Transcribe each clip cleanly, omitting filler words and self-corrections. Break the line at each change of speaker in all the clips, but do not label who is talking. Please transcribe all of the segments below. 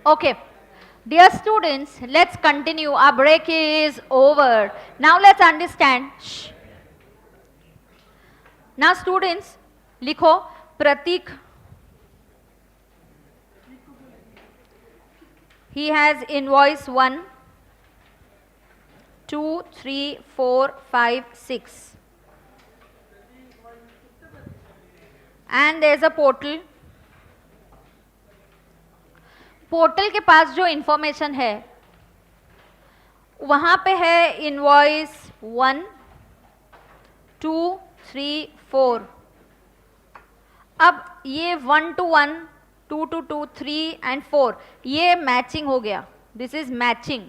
Okay. Dear students, let's continue. Our break is over. Now let's understand. Shh. Now students, लिखो प्रतीक. He has invoice 1, 2, 3, 4, 5, 6. And there's a portal. Portal के पास जो information है वहां पे है invoice 1, 2, 3, 4. अब ये 1 to 1, 2 to 2, 3 and 4 ये मैचिंग हो गया. This is matching.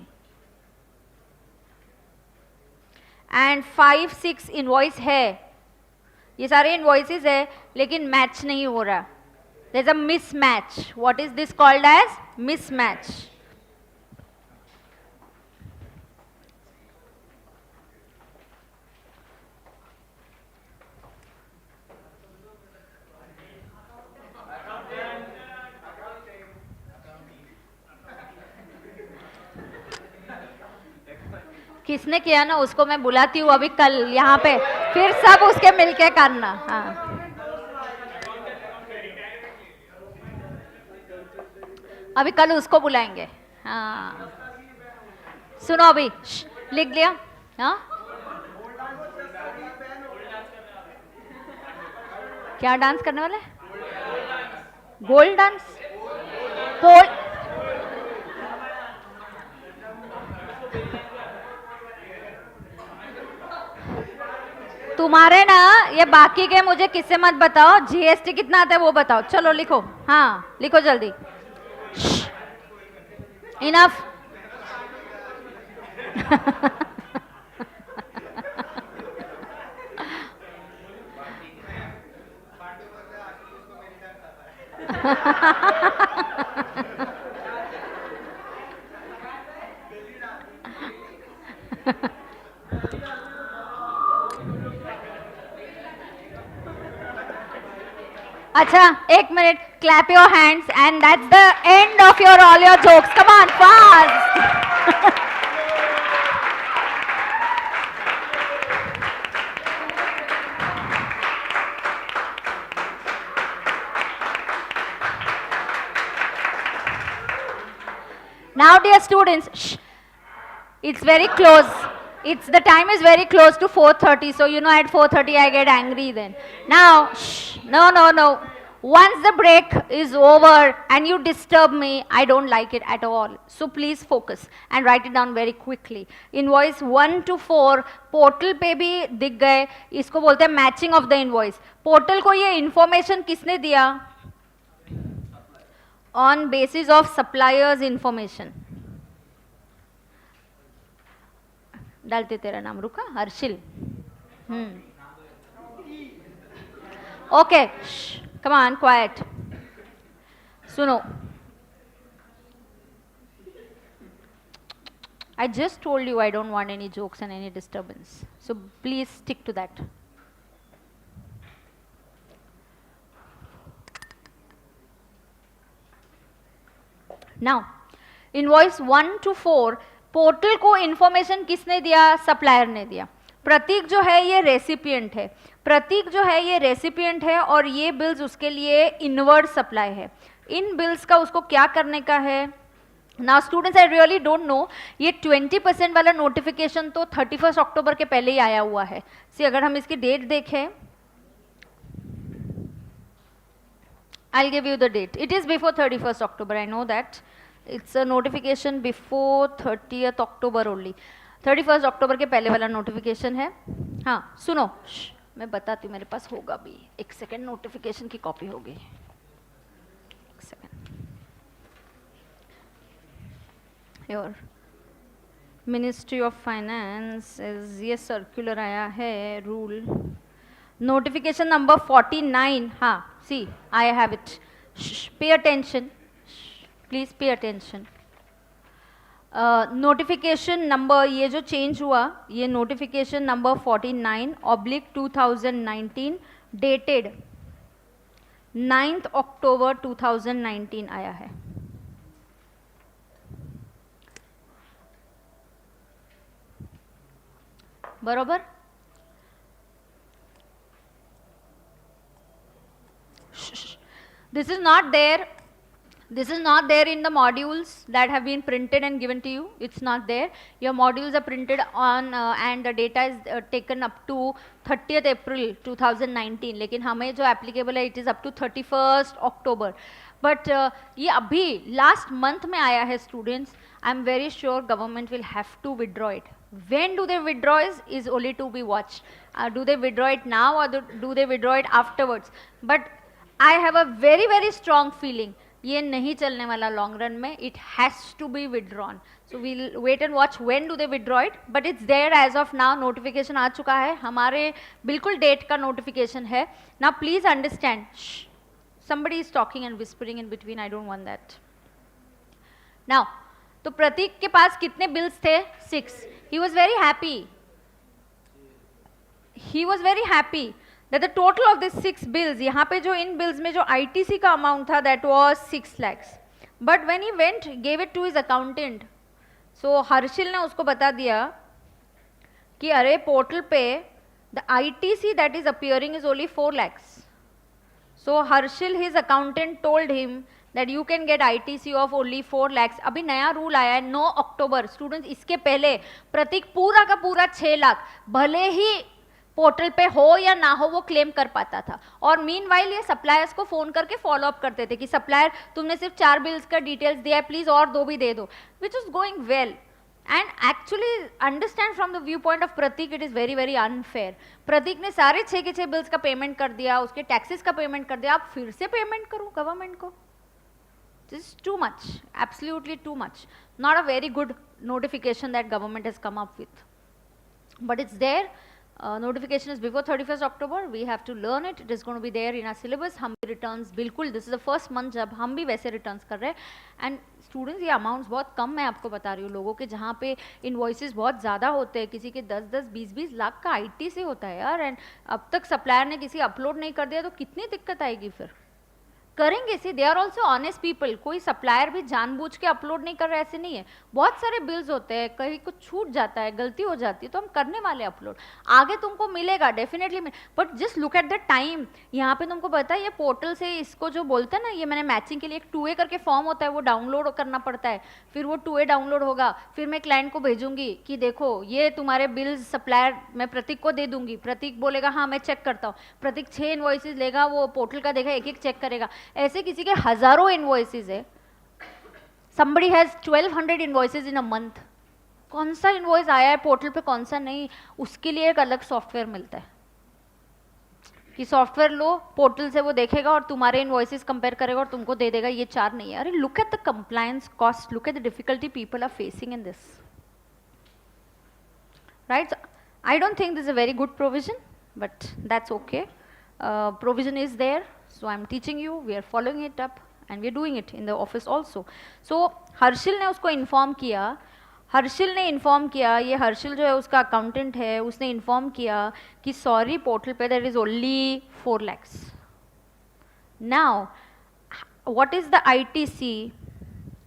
And 5, 6 invoice है. ये सारे इनवॉइसेस है लेकिन मैच नहीं हो रहा. There is a mismatch. What is this called as? Mismatch. किसने किया ना उसको मैं बुलाती हूँ अभी कल यहाँ पे, फिर सब उसके मिलके करना. हाँ, अभी कल उसको बुलाएंगे. हाँ, सुनो अभी लिख लिया. हाँ, क्या डांस करने वाले? Gold dance. पोल तुम्हारे ना ये बाकी के मुझे किससे मत बताओ. जीएसटी कितना आता है वो बताओ. चलो लिखो. हाँ लिखो जल्दी. इनफ. अच्छा एक minute. Clap your hands and that's the end of your all your jokes. Come on fast. Now dear students, shh, it's very close. The time is very close to 4:30, so you know at 4:30 I get angry then. Now, shh, no. Once the break is over and you disturb me, I don't like it at all. So please focus and write it down very quickly. Invoice 1 to 4 portal पे भी दिख गए. इसको बोलते हैं matching of the invoice. Portal को ये information किसने दिया? On basis of suppliers information. डालते तेरा नाम. रुका. Harshil. Okay come on quiet. सुनो. I just told you I don't want any jokes and any disturbance. So please stick to that. Now, invoice 1 to 4 portal को information किसने दिया? Supplier ने दिया. प्रतीक जो है ये रेसिपिएंट है. और ये बिल्स उसके लिए इनवर्ड सप्लाई है. इन बिल्स का उसको क्या करने का है? Now students I really don't know. ये 20% वाला नोटिफिकेशन तो 31 अक्टूबर के पहले ही आया हुआ है. सी अगर हम इसकी डेट देखें, I'll give you the date. It is before 31st October. I know that. It's a notification before 30th October only. 31st October के पहले वाला नोटिफिकेशन है. हाँ सुनो. मैं बताती हूँ. मेरे पास होगा भी. एक सेकेंड. नोटिफिकेशन की कॉपी होगी. एक second. Your ministry of finance ये सर्कुलर आया है. Rule notification number 49. हाँ see I have it. Pay attention. Please pay attention. Notification number ये जो चेंज हुआ ये notification number 49/2019 dated 9th October 2019 आया है. बरोबर. This is not there. This is not there in the modules that have been printed and given to you. It's not there. Your modules are printed on and the data is taken up to 30th April 2019. लेकिन हमें जो applicable है, it is up to 31st October. But ये अभी last month में आया है students. I'm very sure government will have to withdraw it. When do they withdraw is only to be watched. Do they withdraw it now or do they withdraw it afterwards? But I have a very very strong feeling ये नहीं चलने वाला long run में. It has to be withdrawn. So we'll wait and watch when do they withdraw it. But it's there as of now. Notification आ चुका है, हमारे बिल्कुल डेट का नोटिफिकेशन है. Now please understand, somebody is talking and whispering in between. I don't want that. Now, तो प्रतीक के पास कितने बिल्स थे? 6. He was very happy. He was very happy that the total of these 6 bills, यहाँ पे जो इन bills में जो ITC का amount था, that was 6 lakhs. But when he went, gave it to his accountant. So Harshil ने उसको बता दिया कि अरे पोर्टल पे the ITC that is appearing is only 4 lakhs. So Harsil, his accountant, told him that you can get ITC of only 4 lakhs. अभी नया rule आया है 9 अक्टूबर. स्टूडेंट्स, इसके पहले प्रतीक पूरा का पूरा 6 लाख भले ही पोर्टल पे हो या ना हो वो क्लेम कर पाता था. और मीनवाइल ये सप्लायर्स को फोन करके फॉलो अप करते थे कि सप्लायर तुमने सिर्फ 4 बिल्स का डिटेल्स दिया है, प्लीज और 2 भी दे दो, which is going well. And actually understand from the view point of Prateek, it is very very unfair. Prateek ने सारे 6 के 6 बिल्स का पेमेंट कर दिया, उसके टैक्सेस का पेमेंट कर दिया, आप फिर से पेमेंट करो गवर्नमेंट को. This is too much, absolutely too much. Not a very good notification that government has come up with, but it's there. Notification is before 31st October. We have to learn it. It is going to be there in our syllabus. हम भी returns बिल्कुल, this is the first month जब हम भी वैसे returns कर रहे हैं. And students, ये amounts बहुत कम मैं आपको बता रही हूँ. लोगों के जहाँ पे invoices बहुत ज़्यादा होते हैं, किसी के 10-10, 20-20 लाख का IT से होता है यार. And अब तक supplier ने किसी अपलोड नहीं कर दिया तो कितनी दिक्कत आएगी फिर. करेंगे see, they are also honest people. कोई सप्लायर भी जानबूझ के अपलोड नहीं कर रहा है, ऐसे नहीं है. बहुत सारे बिल्स होते हैं, कहीं कुछ छूट जाता है, गलती हो जाती है, तो हम करने वाले अपलोड. आगे तुमको मिलेगा definitely. But just look at the time. यहाँ पे तुमको पता है ये पोर्टल से इसको जो बोलते हैं ना, ये मैंने मैचिंग के लिए एक 2A करके फॉर्म होता है, वो डाउनलोड करना पड़ता है. फिर वो 2A डाउनलोड होगा, फिर मैं क्लाइंट को भेजूंगी कि देखो ये तुम्हारे बिल्स सप्लायर, मैं प्रतीक को दे दूंगी. प्रतीक बोलेगा हाँ मैं चेक करता हूँ. प्रतीक 6 इनवॉइसेस लेगा, वो पोर्टल का देखा, एक एक चेक करेगा. ऐसे किसी के हजारों इनवॉइसेस है. somebody has 1200 invoices in a month. कौन सा इनवॉइस आया है पोर्टल पे, कौन सा नहीं, उसके लिए एक अलग सॉफ्टवेयर मिलता है कि सॉफ्टवेयर लो, पोर्टल से वो देखेगा और तुम्हारे इनवॉइसेस कंपेयर करेगा और तुमको दे देगा ये 4 नहीं है. अरे look at the compliance cost, look at the difficulty people are facing in this, right. I don't think this is a very good provision, but that's okay. Provision is there, so I'm teaching you, we are following it up and we are doing it in the office also. So Harshil ने उसको inform किया, हर्षिल ने inform किया, ये हर्षिल जो है उसका accountant है, उसने इन्फॉर्म किया कि सॉरी पोर्टल पे there is only 4 lakhs. Now what is the ITC,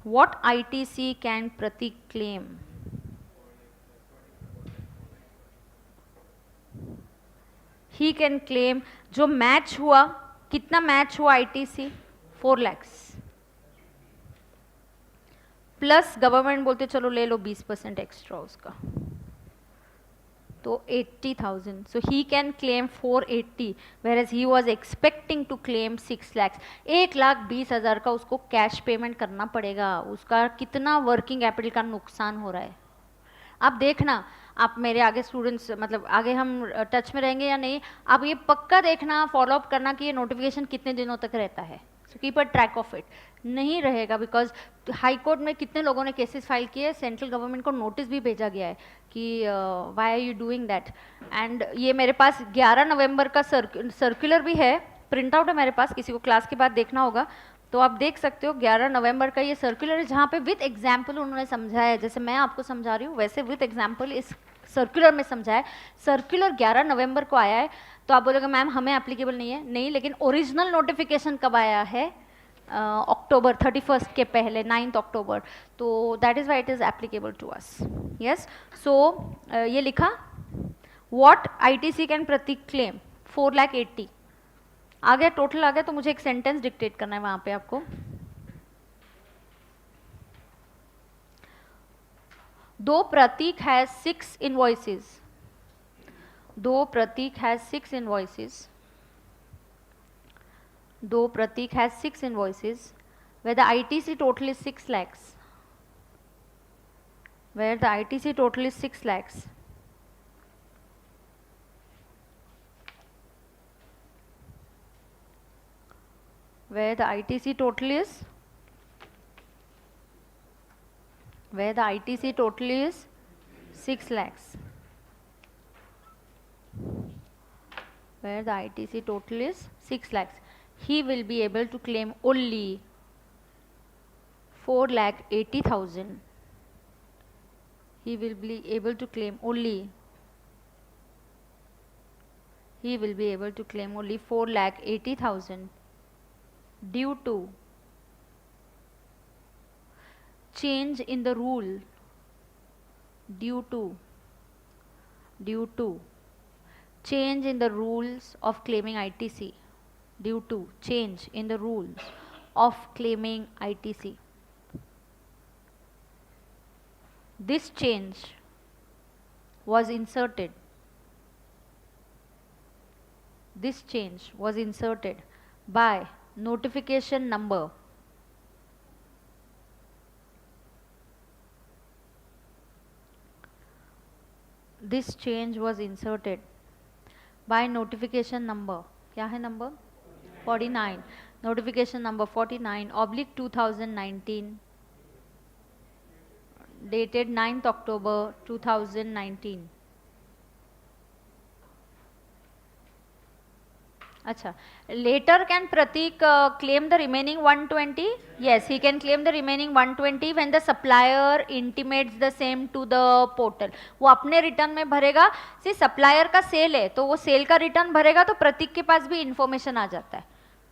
what ITC can Prateek claim? He can claim जो मैच हुआ, कितना मैच हुआ ITC? 4 lakhs प्लस गवर्नमेंट बोलते चलो ले लो 20% एक्स्ट्रा उसका, तो 80,000. So he can claim 480, whereas he was expecting to claim 6 lakhs. 1,20,000 का उसको कैश पेमेंट करना पड़ेगा. उसका कितना वर्किंग कैपिटल का नुकसान हो रहा है आप देखना. आप मेरे आगे स्टूडेंट्स, मतलब आगे हम टच में रहेंगे या नहीं, आप ये पक्का देखना, फॉलो अप करना कि ये नोटिफिकेशन कितने दिनों तक रहता है. So keep a track of it. नहीं रहेगा बिकॉज हाई कोर्ट में कितने लोगों ने केसेस फाइल किए, सेंट्रल गवर्नमेंट को नोटिस भी भेजा गया है कि why are you doing that. And ये मेरे पास 11 नवंबर का सर्कुलर भी है, प्रिंट आउट है मेरे पास, किसी को क्लास के बाद देखना होगा तो आप देख सकते हो. 11 नवंबर का ये सर्कुलर है जहाँ पे विथ एग्जाम्पल उन्होंने समझाया है, जैसे मैं आपको समझा रही हूँ वैसे विथ एग्जाम्पल इस सर्कुलर में समझाया है. सर्कुलर 11 नवंबर को आया है. तो आप बोलोगे मैम हमें एप्लीकेबल नहीं है, नहीं, लेकिन ओरिजिनल नोटिफिकेशन कब आया है? अक्टूबर 31st के पहले, 9th अक्टूबर. तो that is why it is applicable to us. Yes, so ये लिखा What ITC can Pratik claim? 4,80,000 आ गया, टोटल आ गया, तो मुझे एक सेंटेंस डिक्टेट करना है वहां पे आपको. दो प्रतीक हैज 6 इनवॉइसेस. दो प्रतीक हैज 6 इनवॉइसेस. दो Prateek has 6 invoices where the ITC total is 6 lakhs. Where the ITC total is 6 lakhs. Where the ITC total is, where the ITC total is 6 lakhs. Where the ITC total is 6 lakhs. He will be able to claim only 4,80,000. He will be able to claim only. He will be able to claim only 4,80,000 due to change in the rule. Due to change in the rules of claiming ITC. Due to change in the rules of claiming ITC. This change was inserted. This change was inserted by notification number. This change was inserted by notification number. क्या है number? 49. Notification number 49/2019. Dated 9th October 2019. अच्छा, later can Pratik claim the remaining 120? Yes, he can claim the remaining 120 when the supplier intimates the same to the portal. वो अपने return में भरेगा. सी supplier का cell है तो वो सेल का रिटर्न भरेगा तो प्रतीक के पास भी इंफॉर्मेशन आ जाता है.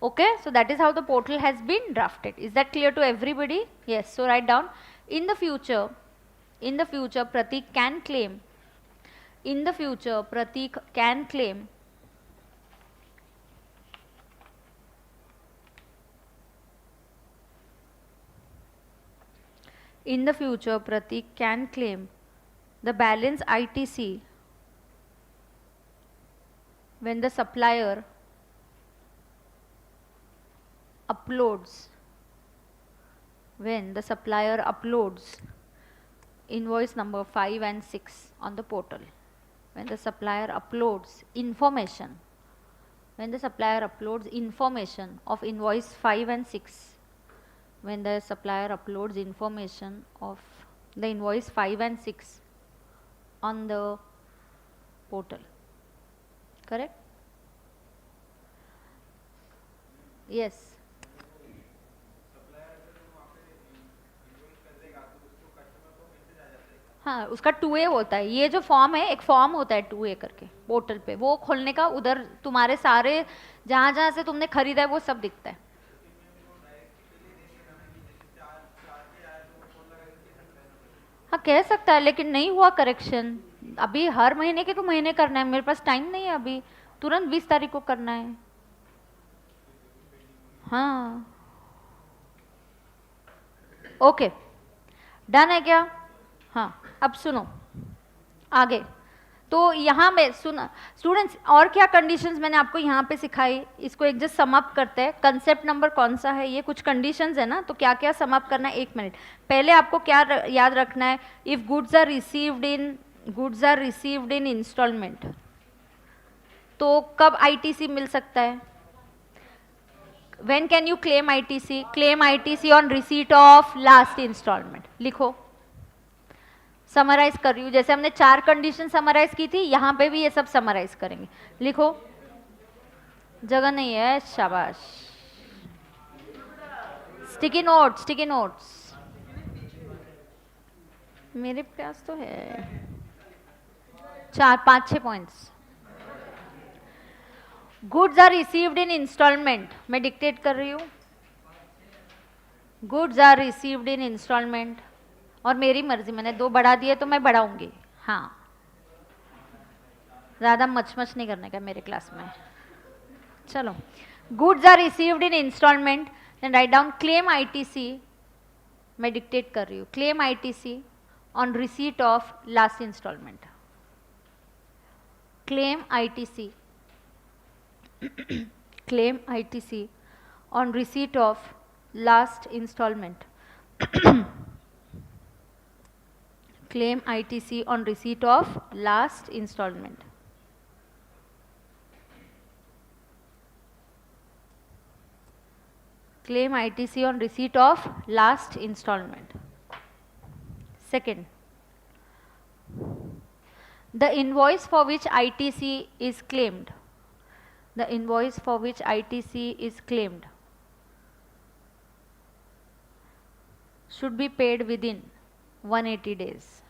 Okay, so that is how the portal has been drafted. Is that clear to everybody? Yes, so write down. In the future Pratik can claim. In the future Pratik can claim. In the future Pratik can claim the balance ITC when the supplier uploads invoice number 5 and 6 on the portal. When the supplier uploads information of invoice 5 and 6. When the supplier uploads information of the invoice 5 and 6 on the portal. Correct? Yes. हाँ, उसका 2A होता है. ये जो form है, एक form होता है 2A करके पोर्टल पे, वो खोलने का उधर तुम्हारे सारे जहाँ जहाँ से तुमने खरीदा है वो सब दिखता है. हाँ, कह सकता है, लेकिन नहीं हुआ करेक्शन. अभी हर महीने के तो महीने करना है. मेरे पास टाइम नहीं है अभी, तुरंत 20 तारीख को करना है. हाँ, ओके, डन है क्या? हाँ, अब सुनो आगे. तो यहाँ में सुना स्टूडेंट्स, और क्या कंडीशंस मैंने आपको यहाँ पे सिखाई, इसको एक जस्ट सम अप करते हैं. कंसेप्ट नंबर कौन सा है? ये कुछ कंडीशंस है ना, तो क्या क्या सम अप करना है. 1 मिनट पहले आपको क्या याद रखना है. If goods are received in installment, तो कब ITC मिल सकता है? When can you claim ITC? Claim ITC on receipt of last installment. लिखो, समराइज कर रही हूँ. जैसे हमने 4 कंडीशन समराइज की थी, यहाँ पे भी ये सब समराइज करेंगे. लिखो, जगह नहीं है, शाबाश. स्टिकी नोट्स मेरे पास तो है. 4, 5, 6 points. Goods are received in installment, मैं डिक्टेट कर रही हूँ. Goods are received in installment, और मेरी मर्जी, मैंने 2 बढ़ा दिए तो मैं बढ़ाऊंगी. हाँ, ज़्यादा मच नहीं करने का मेरे क्लास में. चलो, goods are received in installment, then write down claim ITC. मैं डिक्टेट कर रही हूँ. Claim ITC on receipt of last installment. Claim ITC. claim ITC on receipt of last installment. Claim ITC on receipt of last installment. Claim ITC on receipt of last installment. Second, the invoice for which ITC is claimed. The invoice for which ITC is claimed should be paid within 180 days.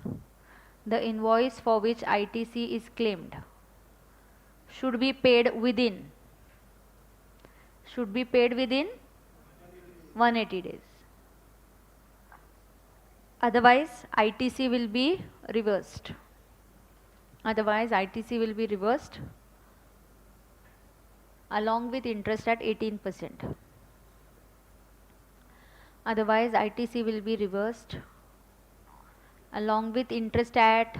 The invoice for which ITC is claimed should be paid within 180 days. Otherwise, ITC will be reversed. Along with interest at 18%. Otherwise, ITC will be reversed along with interest at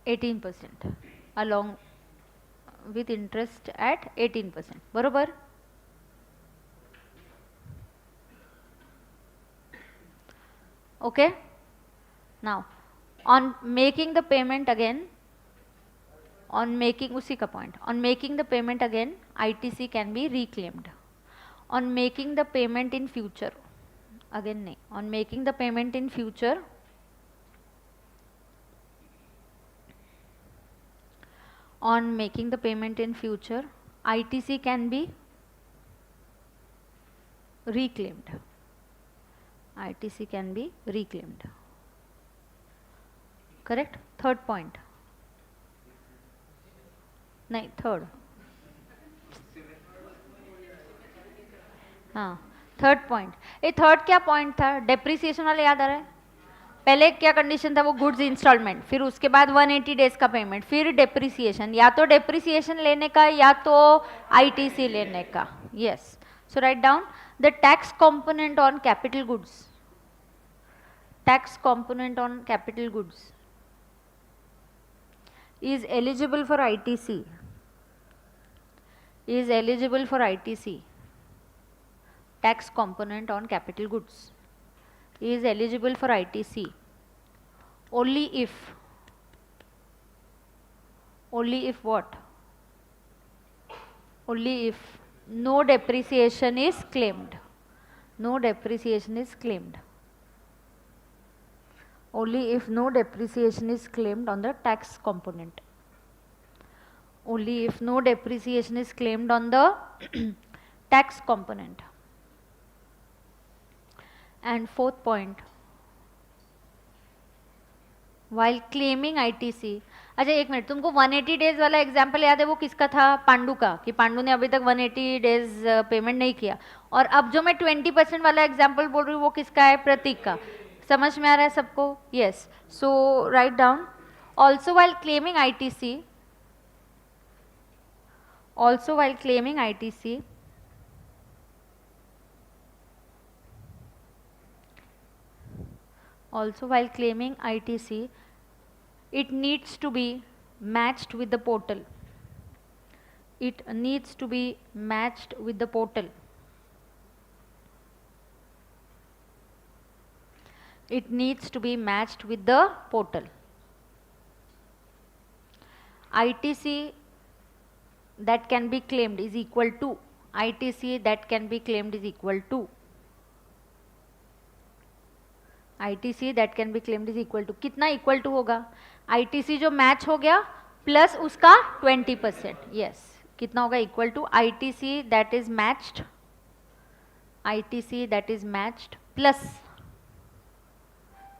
18%. Along with interest at 18%. बरोबर? Okay? Now, on making the payment again, उसी का point, on making the payment again, ITC can be reclaimed. On making the payment in future, again नहीं, on making the payment in future, ITC can be reclaimed. Correct? Third point. नहीं, third. हाँ, third point. ये third क्या point था? Depreciation वाला याद आ रहा है? पहले क्या कंडीशन था? वो गुड्स इंस्टॉलमेंट, फिर उसके बाद 180 डेज का पेमेंट, फिर डेप्रिसिएशन. या तो डेप्रिसिएशन लेने का या तो आईटीसी लेने का. Yes. So write down the tax component on capital goods. Tax component on capital goods is eligible for ITC. Tax component on capital goods is eligible for ITC only if what? Only if no depreciation is claimed. Only if no depreciation is claimed on the tax component. Tax component. And fourth point, while claiming ITC. अच्छा एक minute, तुमको 180 days वाला example याद है? वो किसका था? पांडु का, कि पांडु ने अभी तक 180 डेज पेमेंट नहीं किया. और अब जो मैं 20% वाला एग्जाम्पल बोल रही हूँ वो किसका है? प्रतीक का. समझ में आ रहा है सबको? Yes. So write down also while claiming ITC, it needs to be matched with the portal. It needs to be matched with the portal. ITC that can be claimed is equal to कितना equal to होगा? ITC जो match हो गया plus उसका 20%. Yes. कितना होगा? Equal to ITC that is matched plus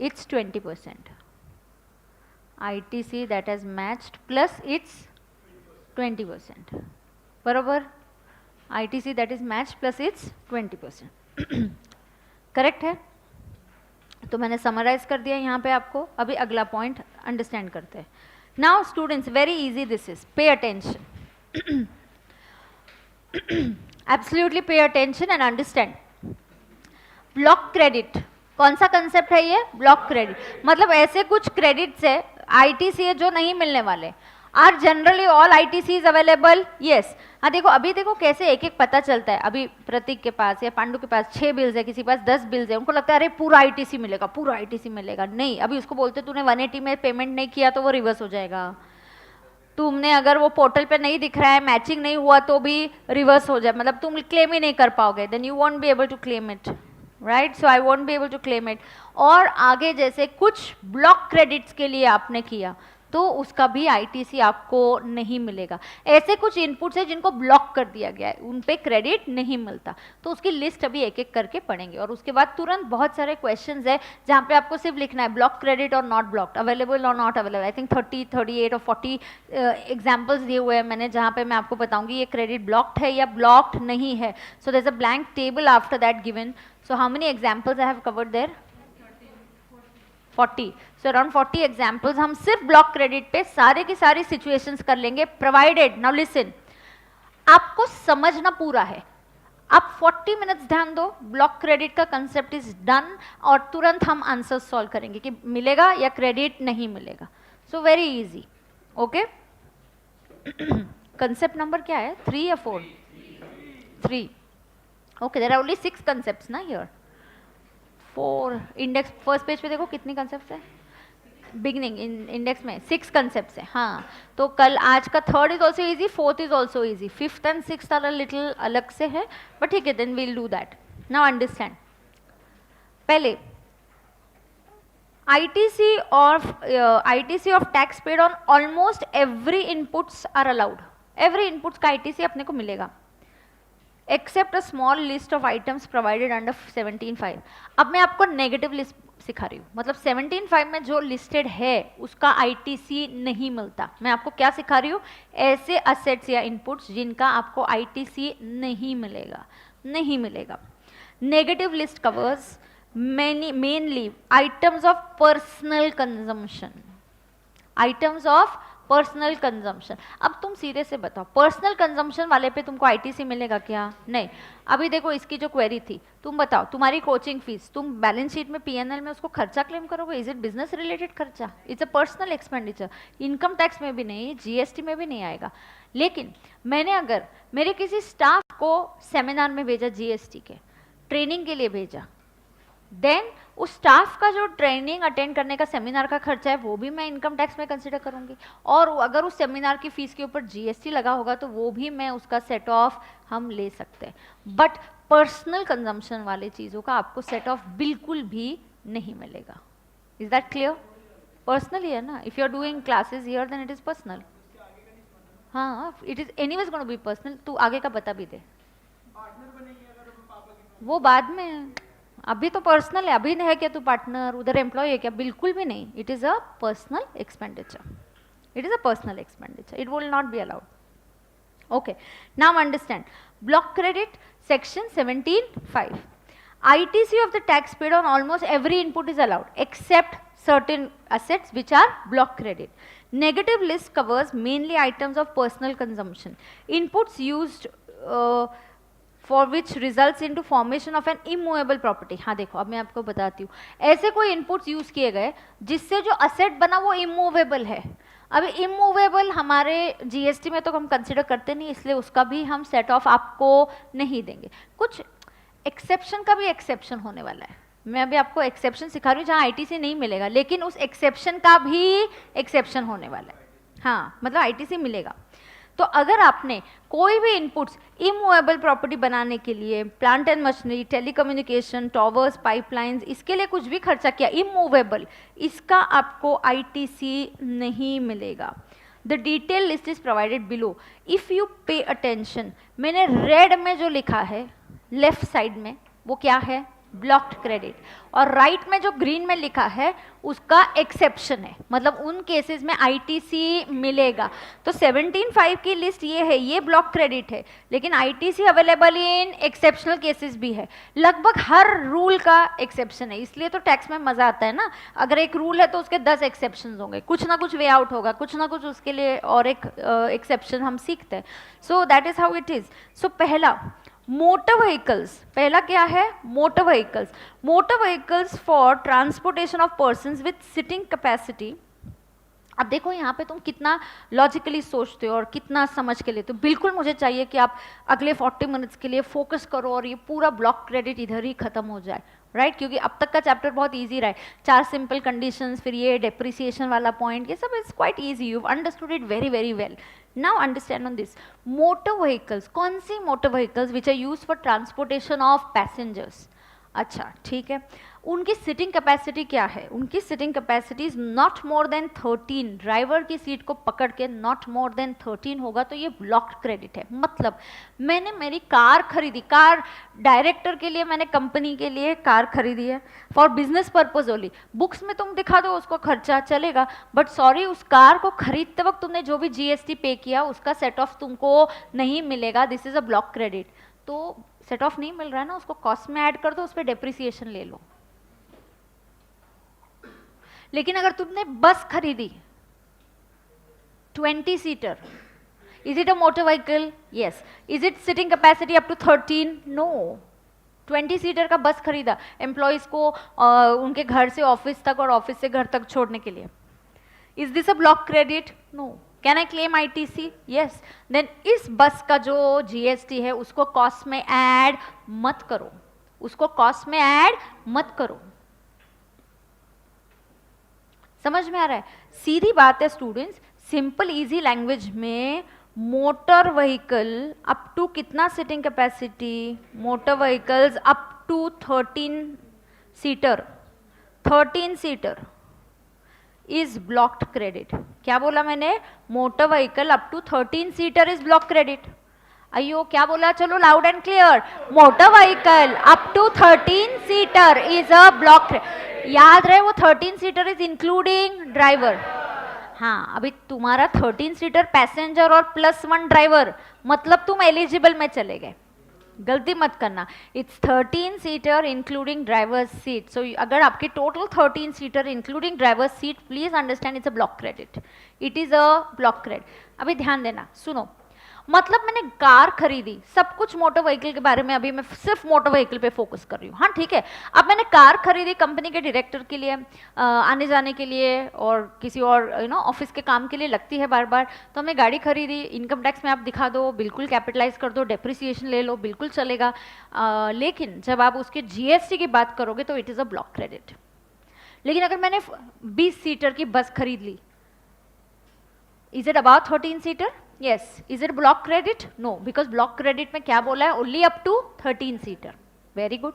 its 20%. ITC that has matched plus its 20%. बराबर? ITC that is matched plus its 20%. Correct है? तो मैंने समराइज कर दिया यहाँ पे आपको. अभी अगला पॉइंट अंडरस्टैंड करते हैं. Now students, very easy this is. Pay attention. Absolutely pay attention and understand. Block credit कौन सा कंसेप्ट है ये? ब्लॉक क्रेडिट मतलब ऐसे कुछ क्रेडिट्स है आईटीसी है जो नहीं मिलने वाले. Are generally all ITC is available? Yes. हाँ देखो, अभी देखो कैसे एक एक पता चलता है. अभी प्रतीक के पास या पांडु के पास 6 बिल्स है, किसी के पास 10 बिल्स है, उनको लगता है अरे पूरा आईटीसी मिलेगा, पूरा आईटीसी मिलेगा. नहीं, अभी उसको बोलते तूने 180 में पेमेंट नहीं किया तो वो रिवर्स हो जाएगा. तुमने अगर वो पोर्टल पे नहीं दिख रहा है, मैचिंग नहीं हुआ तो भी रिवर्स हो जाए, मतलब तुम क्लेम ही नहीं कर पाओगे. Then you won't be able to claim it, right? So I won't be able to claim it. और आगे जैसे कुछ ब्लॉक क्रेडिट्स के लिए आपने किया तो उसका भी आईटीसी आपको नहीं मिलेगा. ऐसे कुछ इनपुट्स है जिनको ब्लॉक कर दिया गया है, उन पे क्रेडिट नहीं मिलता. तो उसकी लिस्ट अभी एक एक करके पढ़ेंगे और उसके बाद तुरंत बहुत सारे क्वेश्चंस है जहाँ पे आपको सिर्फ लिखना है ब्लॉक क्रेडिट और नॉट ब्लॉक्ड, अवेलेबल और नॉट अवेलेबल. आई थिंक 30, 38 और 40 एग्जाम्पल्स दिए हुए हैं मैंने जहाँ पे मैं आपको बताऊंगी ये क्रेडिट ब्लॉक्ड है या ब्लॉक्ड नहीं है. So there is a blank table after that given. So how many examples I have covered there? 40. So around 40 examples हम सिर्फ ब्लॉक क्रेडिट पे सारे की सारी सिचुएशंस कर लेंगे, प्रोवाइडेड. नाउ लिसन, आपको समझना पूरा है. आप 40 मिनट्स ध्यान दो, ब्लॉक क्रेडिट का कंसेप्ट इज डन और तुरंत हम आंसर सॉल्व करेंगे कि मिलेगा या क्रेडिट नहीं मिलेगा. So very easy. Okay, concept number क्या है? 3 या 4? 3. Okay, there are only 6 concepts ना हियर. 4 इंडेक्स फर्स्ट पेज पे देखो कितनी कंसेप्ट्स है. बिगनिंग इंडेक्स में 6 कंसेप्ट्स है. हाँ, तो कल आज का 3rd is also easy, 4th is also easy, 5th and 6th are little अलग से है, बट ठीक है, then we'll do that. Now understand. पहले ITC of tax paid on almost every inputs are allowed. Every inputs का ITC अपने को मिलेगा except a small list of items provided under 17.5. अब मैं आपको नेगेटिव लिस्ट सिखा रही हूँ, मतलब 17.5 में जो लिस्टेड है उसका ITC नहीं मिलता. मैं आपको क्या सिखा रही हूँ? ऐसे असेट्स या इनपुट्स जिनका आपको ITC नहीं मिलेगा, नहीं मिलेगा. Negative list covers mainly items of personal consumption. Items of personal consumption. अब तुम सीधे से बताओ, पर्सनल कंजम्पशन वाले पे तुमको आईटीसी मिलेगा क्या? नहीं. अभी देखो इसकी जो क्वेरी थी, तुम बताओ तुम्हारी कोचिंग फीस तुम बैलेंस शीट में पीएनएल में उसको खर्चा क्लेम करोगे? इज इट बिजनेस रिलेटेड खर्चा? It's a personal expenditure. Income tax में भी नहीं, जीएसटी में भी नहीं आएगा. लेकिन मैंने अगर मेरे किसी स्टाफ को सेमिनार में भेजा, जीएसटी के ट्रेनिंग के लिए भेजा, देन उस स्टाफ का जो ट्रेनिंग अटेंड करने का सेमिनार का खर्चा है वो भी मैं इनकम टैक्स में कंसिडर करूंगी. और अगर उस सेमिनार की फीस के ऊपर जीएसटी लगा होगा तो वो भी मैं उसका सेट ऑफ हम ले सकते हैं. बट पर्सनल कंजम्पशन वाले चीज़ों का आपको सेट ऑफ बिल्कुल भी नहीं मिलेगा. Is that clear? पर्सनल है ना. If you are doing classes here then it is personal. हाँ, it is anyways gonna be personal. तू आगे का बता भी दे, वो बाद में. अभी तो पर्सनल है, अभी नहीं है क्या तू पार्टनर, उधर एम्प्लॉय है क्या? बिल्कुल भी नहीं. It is a personal expenditure. It is a personal expenditure. It will not be allowed. Okay, now understand. Block credit section 17(5). ITC of the tax paid on almost every input is allowed except certain assets which are block credit. Negative list covers mainly items of personal consumption. Inputs used for which results into formation of an immovable property. हाँ देखो, अब मैं आपको बताती हूँ. ऐसे कोई inputs use किए गए जिससे जो असेट बना वो इमूवेबल है. अभी इमूवेबल हमारे जीएसटी में तो हम कंसिडर करते नहीं, इसलिए उसका भी हम सेट ऑफ आपको नहीं देंगे. कुछ एक्सेप्शन का भी एक्सेप्शन होने वाला है. मैं अभी आपको एक्सेप्शन सिखा रही हूँ जहाँ आईटीसी नहीं मिलेगा, लेकिन उस एक्सेप्शन का भी एक्सेप्शन होने वाला है. हाँ, मतलब आईटीसी मिलेगा. तो अगर आपने कोई भी इनपुट्स इमूवेबल प्रॉपर्टी बनाने के लिए, plant and machinery, telecommunication, towers, pipelines, इसके लिए कुछ भी खर्चा किया इमूवेबल, इसका आपको आईटीसी नहीं मिलेगा. The detail list is provided below. If you pay attention, मैंने रेड में जो लिखा है लेफ्ट साइड में वो क्या है? Blocked credit. और राइट में जो ग्रीन में लिखा है उसका एक्सेप्शन है, मतलब उन केसेस में आईटीसी मिलेगा। तो 17(5) की लिस्ट ये है, ये ब्लॉक क्रेडिट है, लेकिन ITC available in exceptional cases भी है। लगभग हर रूल का एक्सेप्शन है, इसलिए तो टैक्स में मजा आता है ना। अगर एक रूल है तो उसके 10 एक्सेप्शन होंगे, कुछ ना कुछ वे आउट होगा, कुछ ना कुछ उसके लिए और एक एक्सेप्शन हम सीखते हैं। So that is how it is. So पहला मोटर व्हीकल्स, पहला क्या है? Motor vehicles. Motor vehicles for transportation of persons with sitting capacity. अब देखो यहाँ पे तुम कितना लॉजिकली सोचते हो और कितना समझ के लेते हो। बिल्कुल मुझे चाहिए कि आप अगले 40 मिनट्स के लिए फोकस करो और ये पूरा ब्लॉक क्रेडिट इधर ही खत्म हो जाए, राइट? क्योंकि अब तक का चैप्टर बहुत इजी रहा है, 4 सिंपल कंडीशंस, फिर ये डेप्रिसिएशन वाला पॉइंट, ये सब is quite easy, you understood it very very well. Now understand on this. Motor vehicles, कौन सी motor vehicles which are use for transportation of passengers? अच्छा ठीक है, उनकी सिटिंग कैपेसिटी क्या है? उनकी sitting capacity is not more than 13। Driver की सीट को पकड़ के नॉट मोर देन 13 होगा तो ये ब्लॉक्ड क्रेडिट है। मतलब मैंने मेरी कार खरीदी, कार डायरेक्टर के लिए, मैंने कंपनी के लिए कार खरीदी है for business purpose only. Books में तुम दिखा दो उसको खर्चा चलेगा, बट सॉरी उस कार को खरीदते वक्त तुमने जो भी जीएसटी पे किया उसका सेट ऑफ तुमको नहीं मिलेगा। This is a block credit. तो सेट ऑफ नहीं मिल रहा है ना, उसको कॉस्ट में ऐड कर दो, उस पर डेप्रिसिएशन ले लो। लेकिन अगर तुमने बस खरीदी 20 seater, is it a motor vehicle? Yes. Is it seating capacity up to 13? No. 20 seater का बस खरीदा एम्प्लॉयज को उनके घर से ऑफिस तक और ऑफिस से घर तक छोड़ने के लिए। Is this a block credit? No. Can I claim ITC? Yes. Then इस बस का जो जीएसटी है उसको कॉस्ट में ऐड मत करो, उसको कॉस्ट में ऐड मत करो। समझ में आ रहा है? सीधी बात है स्टूडेंट्स, सिंपल इजी लैंग्वेज में मोटर व्हीकल अप टू कितना seating capacity? Motor vehicles up to 13 seater, 13 seater is blocked credit. क्या बोला मैंने? Motor vehicle up to 13 seater is block credit. अयो क्या बोला? चलो loud and clear. Motor vehicle up to 13 seater is a block. याद रहे वो 13 सीटर इज इंक्लूडिंग ड्राइवर। हाँ, अभी तुम्हारा 13 सीटर पैसेंजर और +1 ड्राइवर, मतलब तुम एलिजिबल में चले गए। गलती मत करना, it's 13 seater including driver seat. So अगर आपकी total 13 seater including driver seat, please understand it's a block credit, it is a block credit. अभी ध्यान देना, सुनो। मतलब मैंने कार खरीदी, सब कुछ मोटर व्हीकल के बारे में, अभी मैं सिर्फ मोटर व्हीकल पे फोकस कर रही हूँ, हाँ ठीक है। अब मैंने कार खरीदी कंपनी के डायरेक्टर के लिए, आने जाने के लिए और किसी और ऑफिस के काम के लिए लगती है बार बार। तो हमने गाड़ी खरीदी, इनकम टैक्स में आप दिखा दो, बिल्कुल कैपिटलाइज कर दो, डेप्रिसिएशन ले लो, बिल्कुल चलेगा। लेकिन जब आप उसके जीएसटी की बात करोगे तो it is a block credit. लेकिन अगर मैंने 20 सीटर की बस खरीद ली, is it about 13 seater? Yes. Is it block credit? No, because block credit में क्या बोला है? Only up to 13 seater. Very good.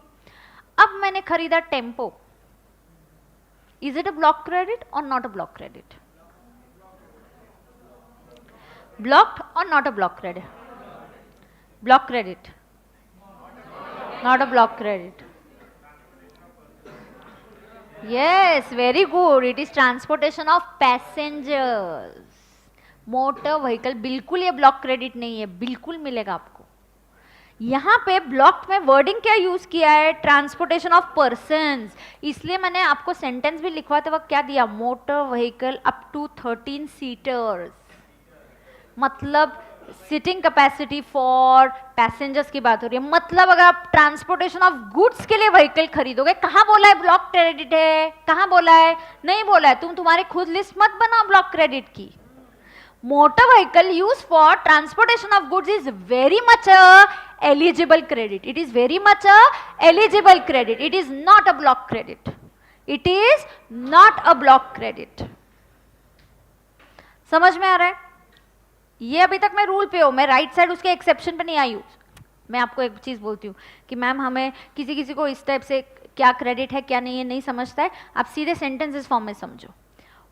अब मैंने खरीदा tempo, is it a block credit or not a block credit? Blocked or not a block credit? Block credit. Not a block credit. Yes, very good. It is transportation of passengers. Motor vehicle बिल्कुल ये block credit नहीं है, बिल्कुल मिलेगा आपको। यहाँ पे block में वर्डिंग क्या यूज किया है? Transportation of persons. इसलिए मैंने आपको सेंटेंस भी लिखवाते वक्त क्या दिया? Motor vehicle up to 13 seaters, मतलब सिटिंग कैपेसिटी फॉर पैसेंजर्स की बात हो रही है। मतलब अगर आप ट्रांसपोर्टेशन ऑफ गुड्स के लिए व्हीकल खरीदोगे, कहाँ बोला है ब्लॉक क्रेडिट है? कहाँ बोला है? नहीं बोला है। तुम तुम्हारी खुद लिस्ट मत बनाओ ब्लॉक क्रेडिट की। Motor vehicle used for transportation of goods is very much a eligible credit. It is very much a eligible credit. It is not a block credit. It is not a block credit. समझ में आ रहा है? ये अभी तक मैं rule पे हूँ, मैं राइट साइड उसके एक्सेप्शन पे नहीं आई हूँ। मैं आपको एक चीज़ बोलती हूँ कि मैम हमें किसी को इस टाइप से क्या क्रेडिट है क्या नहीं है नहीं समझता है, आप सीधे सेंटेंसेस फॉर्म में समझो।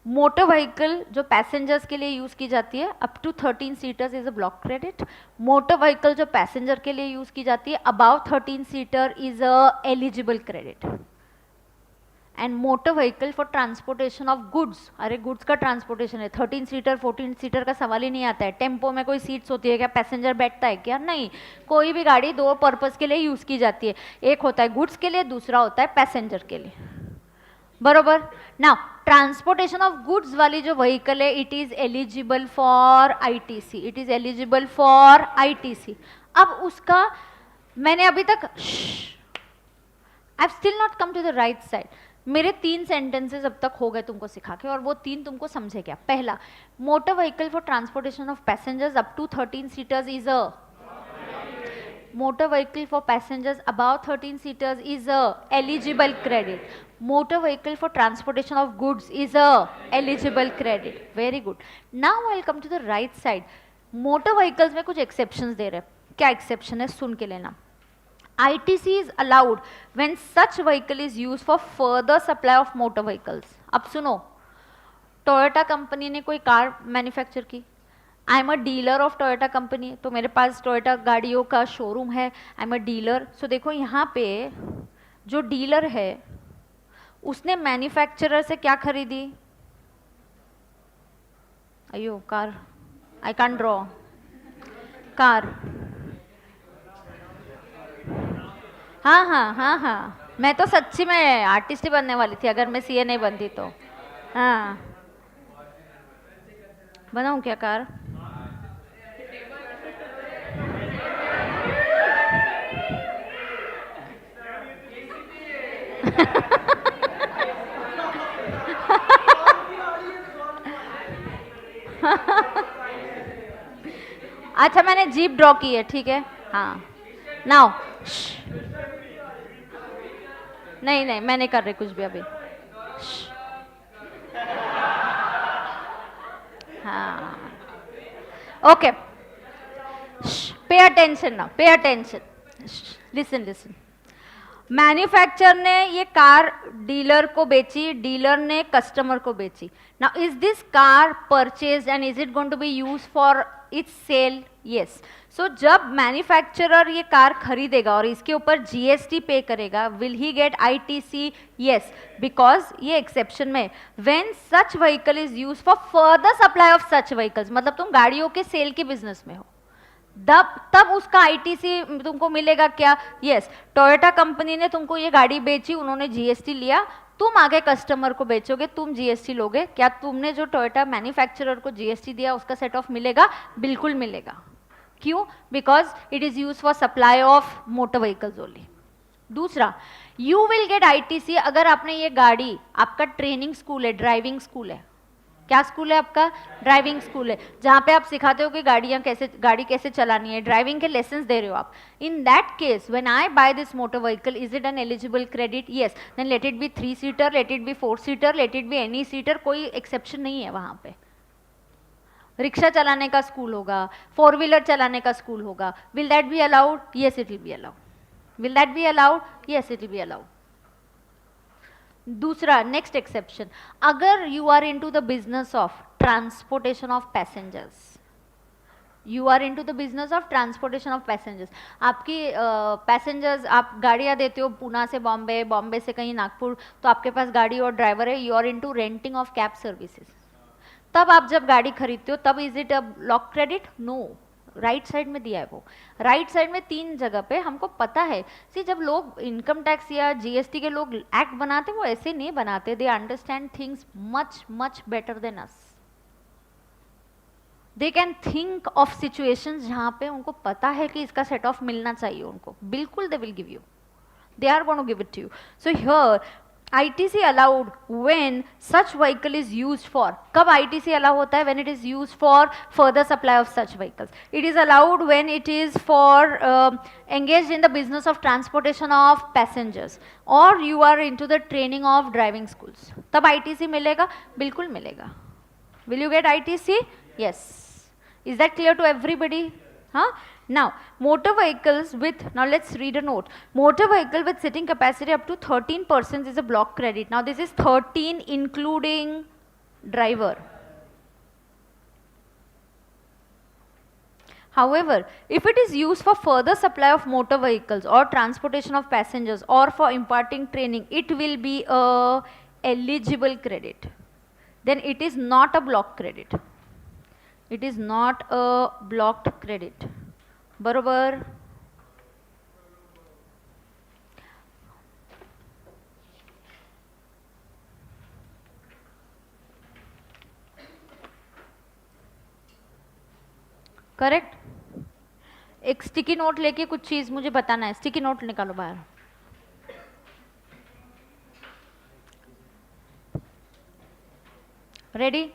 मोटर व्हीकल जो पैसेंजर्स के लिए यूज़ की जाती है up to 13 seaters is a block credit. Motor vehicle जो पैसेंजर के लिए यूज़ की जाती है above 13 seater is a eligible credit. And motor vehicle for transportation of goods, अरे गुड्स का ट्रांसपोर्टेशन है, 13 सीटर 14 सीटर का सवाल ही नहीं आता है. टेम्पो में कोई सीट्स होती है क्या, पैसेंजर बैठता है क्या, नहीं. कोई भी गाड़ी दो पर्पस के लिए यूज़ की जाती है, एक होता है गुड्स के लिए, दूसरा होता है पैसेंजर के लिए. बरोबर. नाउ ट्रांसपोर्टेशन ऑफ गुड्स वाली जो व्हीकल है it is eligible for ITC, it is eligible for ITC. अब उसका मैंने अभी तक I still not come to the right side. मेरे 3 सेंटेंसेस अब तक हो गए तुमको सिखा के, और वो 3 तुमको समझे क्या. पहला, motor vehicle for transportation of passengers up to 13 seaters is a motor vehicle for passengers above 13 seaters is a eligible credit. Motor vehicle for transportation of goods is a eligible credit. Very good. Now I'll come to the right side. Motor vehicles में कुछ exceptions दे रहे हैं. क्या exception है सुन के लेना. ITC is allowed when such vehicle is used for further supply of motor vehicles. अब सुनो, टोयोटा कंपनी ने कोई कार मैन्युफैक्चर की, I am a dealer of Toyota company, तो मेरे पास टोयोटा गाड़ियों का शोरूम है, आई एम अ डीलर. सो देखो यहाँ पे जो डीलर है उसने मैन्युफैक्चरर से क्या खरीदी, अयो car, I can draw car. हाँ हाँ हाँ हाँ, मैं तो सच्ची में आर्टिस्ट ही बनने वाली थी अगर मैं सीए नहीं बनती तो. हाँ बनाऊँ क्या कार. अच्छा मैंने जीप ड्रॉ की है, ठीक है. हाँ नाउ नहीं नहीं मैं नहीं कर रही कुछ भी अभी. हाँ okay, pay attention now, pay attention, listen listen. Manufacturer ने ये कार डीलर को बेची, डीलर ने कस्टमर को बेची. Now is this car purchased and is it going to be used for its sale. Yes. So जब मैन्युफैक्चरर ये car खरीदेगा और इसके ऊपर जीएसटी पे करेगा, will he get ITC. Yes, because ये एक्सेप्शन में when such vehicle is used for further supply of such vehicles, मतलब तुम गाड़ियों के सेल के बिजनेस में हो, तब उसका आईटीसी तुमको मिलेगा क्या. यस, टोयोटा कंपनी ने तुमको ये गाड़ी बेची, उन्होंने जीएसटी लिया, तुम आगे कस्टमर को बेचोगे, तुम जीएसटी लोगे. क्या तुमने जो टोयोटा मैन्युफैक्चरर को जीएसटी दिया उसका सेट ऑफ मिलेगा? बिल्कुल मिलेगा. क्यों? Because it is use for supply of motor vehicles only. दूसरा, यू विल गेट आईटीसी अगर आपने ये गाड़ी, आपका ट्रेनिंग स्कूल है, ड्राइविंग स्कूल है. क्या स्कूल है आपका? ड्राइविंग स्कूल है, जहाँ पे आप सिखाते हो कि गाड़ी कैसे चलानी है, ड्राइविंग के लेसन्स दे रहे हो आप. In that case when I buy this motor vehicle, is it an eligible credit? Yes. Then let it be 3 seater, let it be 4 seater, let it be any seater, कोई exception नहीं है वहाँ पे. Rickshaw चलाने का school होगा, 4 wheeler चलाने का स्कूल होगा, will that be allowed? Yes it will be allowed. Will that be allowed? Yes it will be allowed. दूसरा, नेक्स्ट एक्सेप्शन, अगर you are into the business of transportation of passengers, you are into the business of transportation of passengers, आपकी passengers, आप गाड़ियाँ देते हो पूना से बॉम्बे, बॉम्बे से कहीं नागपुर, तो आपके पास गाड़ी और ड्राइवर है, you are into renting of cab services. तब आप जब गाड़ी खरीदते हो तब is it a block credit? No. Right side में दिया है वो, राइट साइड में 3 जगह पे हमको पता है. सी जब लोग इनकम टैक्स या जीएसटी के लोग एक्ट बनाते वो ऐसे नहीं बनाते, they understand things much much better than us. They can think of situations जहाँ पे उनको पता है कि इसका सेट ऑफ मिलना चाहिए उनको, बिल्कुल they will give you, they are going to give it to you. So here ITC allowed when such vehicle is used for. कब ITC allow होता है? When it is used for further supply of such vehicles. It is allowed when it is for engaged in the business of transportation of passengers or you are into the training of driving schools. तब ITC मिलेगा? बिल्कुल मिलेगा. Will you get ITC? Yes. Is that clear to everybody? Huh? Now, motor vehicles with, now let's read a note. Motor vehicle with sitting capacity up to 13% is a block credit. Now this is 13 including driver. However, if it is used for further supply of motor vehicles or transportation of passengers or for imparting training, it will be a eligible credit. Then it is not a block credit. It is not a blocked credit. बरोबर. Correct. एक sticky note लेके कुछ चीज मुझे बताना है. Sticky note निकालो बाहर. रेडी.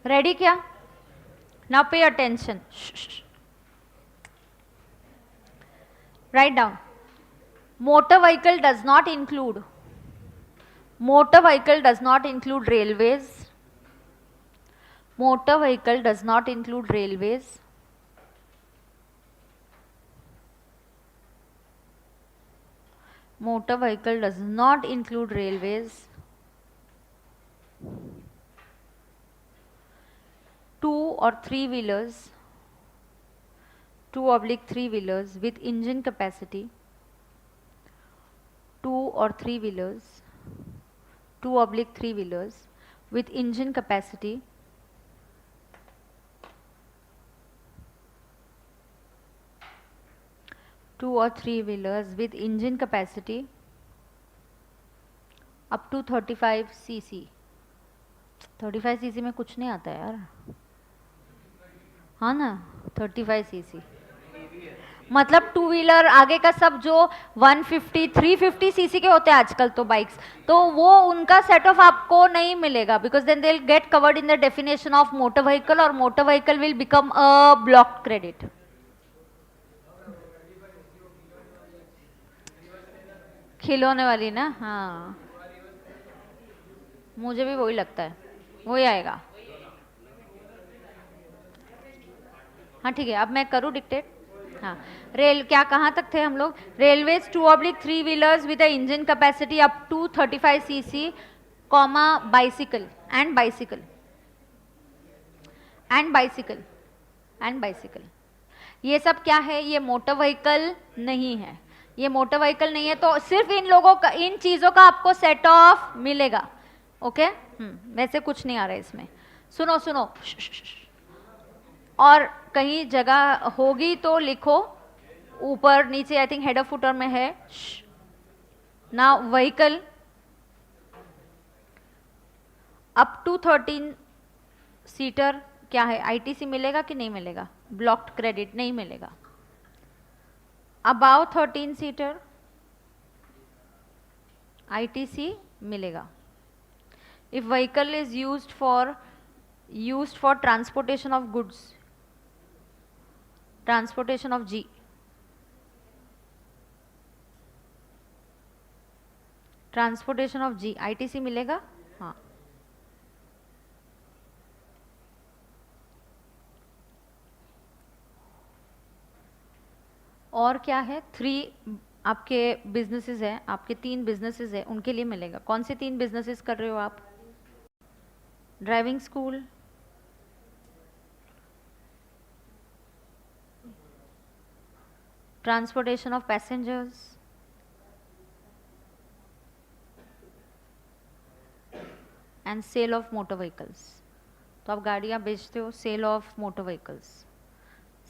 रेडी क्या? Now pay attention. Write down. Motor vehicle does not include railways. Motor vehicle does not include railways. Motor vehicle does not include railways. 2 or 3 wheelers, 2/3 wheelers with engine capacity, 2 or 3 wheelers, 2/3 wheelers with engine capacity, two or three wheelers with engine capacity up to 35 cc. 35 cc में कुछ नहीं आता यार. हाँ ना, 35 cc मतलब two wheeler आगे का सब जो 150 350 सीसी के होते हैं आजकल तो बाइक्स, तो वो उनका सेट ऑफ आपको नहीं मिलेगा, because then they will get covered in the definition of motor vehicle और motor vehicle will become a block credit. खिलौने वाली ना. हाँ, मुझे भी वही लगता है, वही आएगा. हाँ ठीक है, अब मैं करूँ डिक्टेट. हाँ, रेल क्या कहाँ तक थे हम लोग? Railways 2/3 wheelers with engine capacity up to 35 CC, comma bicycle and bicycle and bicycle and bicycle. ये सब क्या है? ये मोटर व्हीकल नहीं है. ये मोटर व्हीकल नहीं है, तो सिर्फ इन लोगों का, इन चीजों का आपको सेट ऑफ मिलेगा. ओके. वैसे कुछ नहीं आ रहा है इसमें. सुनो सुनो. और कहीं जगह होगी तो लिखो ऊपर नीचे. आई थिंक हेडर फुटर में है. ना व्हीकल अप टू 13 सीटर क्या है? आईटीसी मिलेगा कि नहीं मिलेगा? ब्लॉक्ड क्रेडिट नहीं मिलेगा. अबाव 13 सीटर आईटीसी मिलेगा. If vehicle is used for transportation of goods, transportation of G, transportation of G ITC मिलेगा. हाँ, और क्या है? 3 आपके बिजनेसेस है, आपके 3 बिजनेसेस है, उनके लिए मिलेगा. कौन से 3 बिजनेसेस कर रहे हो आप? Driving school, transportation of passengers and sale of motor vehicles. तो आप गाड़ियाँ बेचते हो, sale of motor vehicles,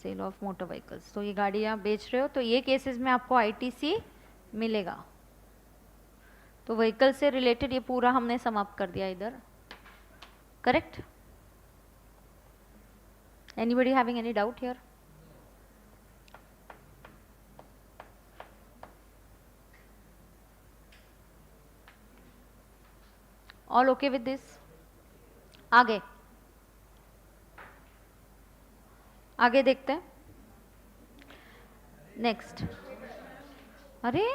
sale of motor vehicles. तो ये गाड़ियाँ बेच रहे हो, तो ये केसेस में आपको आईटीसी मिलेगा. तो व्हीकल से रिलेटेड ये पूरा हमने समाप्त कर दिया इधर. Correct? Anybody having any doubt here? All okay with this? आगे आगे देखते हैं. नेक्स्ट. अरे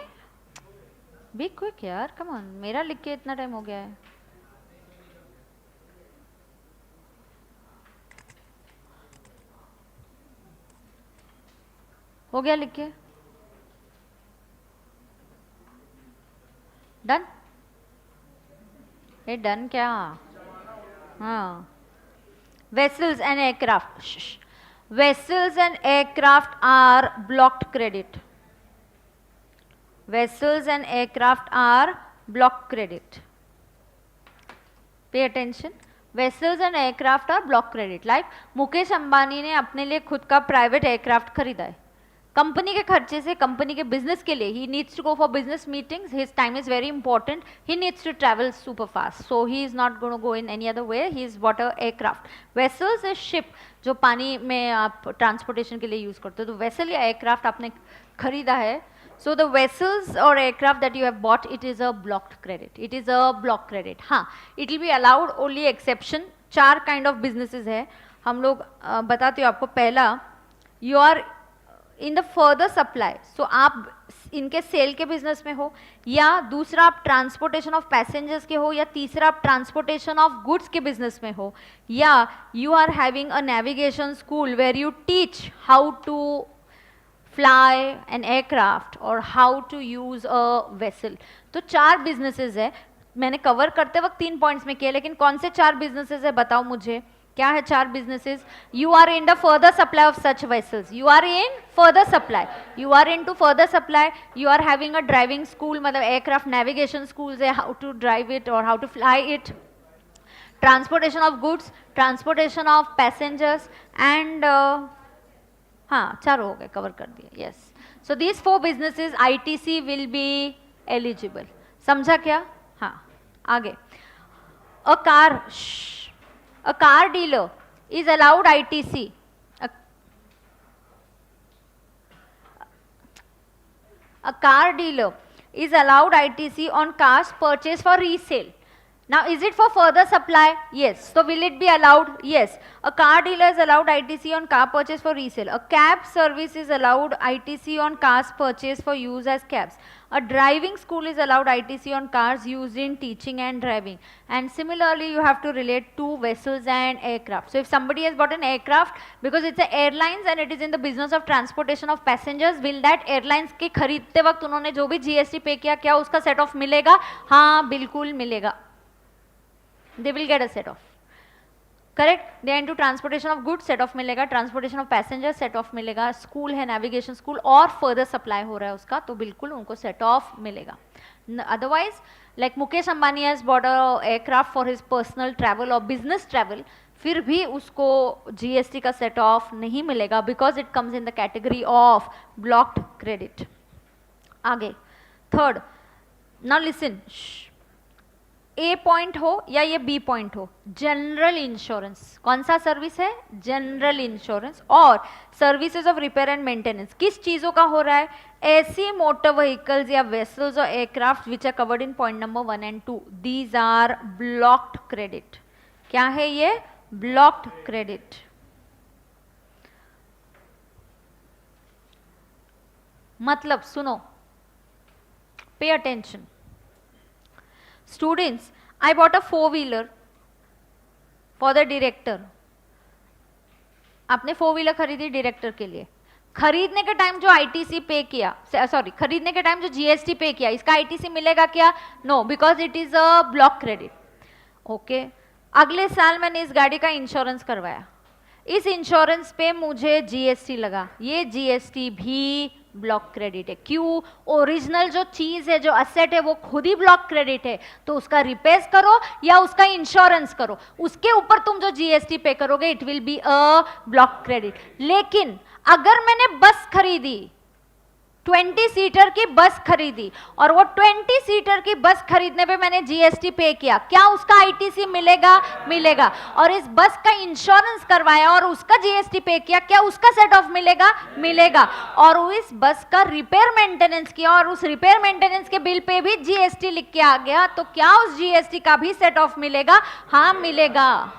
बी क्विक यार, कम ऑन, मेरा लिख के इतना टाइम हो गया है. हो गया लिख के. डन. ये डन क्या? हाँ. Vessels and aircraft. Shh. Vessels and aircraft are blocked credit. Vessels and aircraft are blocked credit. Pay attention. Vessels and aircraft are blocked credit. Like Mukesh Ambani ने अपने लिए खुद का प्राइवेट एयरक्राफ्ट खरीदा है, कंपनी के खर्चे से, कंपनी के बिजनेस के लिए. He needs to go for business meetings, his time is very important, he needs to travel super fast, so he is not going to go in any other way, he is bought a aircraft. Vessels is ship, जो पानी में आप transportation के लिए use करते हो. तो vessel या एयरक्राफ्ट आपने खरीदा है, so the vessels or aircraft that you have bought, it is a blocked credit, it is a block credit. हाँ, it will be allowed only exception. 4 kind of businesses है, हम लोग बताते हो आपको. पहला, you are in the further supply, so आप इनके सेल के बिजनेस में हो, या दूसरा आप ट्रांसपोर्टेशन ऑफ पैसेंजर्स के हो, या तीसरा आप ट्रांसपोर्टेशन ऑफ गुड्स के बिजनेस में हो, या you are having a navigation school where you teach how to fly an aircraft or how to use a vessel. तो 4 बिजनेसेस है, मैंने कवर करते वक्त 3 पॉइंट्स में किया, लेकिन कौन से 4 बिजनेसेस है बताओ मुझे, क्या है 4 businesses? You are in the further supply of such vessels, you are in further supply, you are in to further supply, you are having a driving school, मतलब एयरक्राफ्ट नेविगेशन स्कूल्स है, how to drive it और how to fly it, transportation of goods, transportation of passengers and हाँ 4 हो गए, cover कर दिए. Yes, so these 4 businesses ITC will be eligible. समझा क्या? हाँ, आगे. A car dealer is allowed ITC. A car dealer is allowed ITC on cars purchased for resale. Now, is it for further supply? Yes. So, will it be allowed? Yes. A car dealer is allowed ITC on car purchase for resale. A cab service is allowed ITC on cars purchased for use as cabs. A driving school is allowed ITC on cars used in teaching and driving. And similarly, you have to relate to vessels and aircraft. So, if somebody has bought an aircraft because it's a airlines and it is in the business of transportation of passengers, will that airlines के खरीदते वक्त उन्होंने जो भी GST पे किया, क्या उसका set off मिलेगा? हाँ, बिल्कुल मिलेगा. They will get a set off. Correct? They are into transportation of goods, set off मिलेगा, transportation of passengers, set off मिलेगा, school है, navigation school और further supply हो रहा है उसका, तो बिल्कुल उनको set off मिलेगा. Otherwise, like Mukesh Ambani has bought a aircraft for his personal travel or business travel, फिर भी उसको GST का set off नहीं मिलेगा because it comes in the category of blocked credit. आगे, third, now listen. A point हो या ये B पॉइंट हो, जनरल इंश्योरेंस कौन सा सर्विस है? General insurance. और services of repair and maintenance किस चीजों का हो रहा है? ऐसी मोटर व्हीकल्स या वेसल्स और aircraft which are covered in point number 1 and 2. These are blocked credit. क्या है ये? Blocked credit. मतलब सुनो, pay attention. Students, I bought a 4-wheeler for the director. आपने 4-wheeler खरीदी डायरेक्टर के लिए. खरीदने के टाइम जो ITC पे किया, सॉरी, खरीदने के टाइम जो GST पे किया, इसका ITC मिलेगा क्या? No, because it is a block credit. Okay, अगले साल मैंने इस गाड़ी का इंश्योरेंस करवाया, इस इंश्योरेंस पे मुझे GST लगा, ये GST भी ब्लॉक क्रेडिट है. क्यों? ओरिजिनल जो चीज है, जो असेट है, वो खुद ही ब्लॉक क्रेडिट है, तो उसका रिपेयर करो या उसका इंश्योरेंस करो, उसके ऊपर तुम जो GST पे करोगे it will be a block credit. लेकिन अगर मैंने बस खरीदी, 20 सीटर की बस खरीदी, और वो 20 सीटर की बस खरीदने पे मैंने GST पे किया, क्या उसका ITC मिलेगा? मिलेगा. और इस बस का इंश्योरेंस करवाया और उसका GST पे किया, क्या उसका सेट ऑफ मिलेगा? मिलेगा. और इस बस का रिपेयर मेंटेनेंस किया और उस रिपेयर मेंटेनेंस के बिल पे भी GST लिख के आ गया, तो क्या उस GST का भी सेट ऑफ मिलेगा? हाँ, मिलेगा.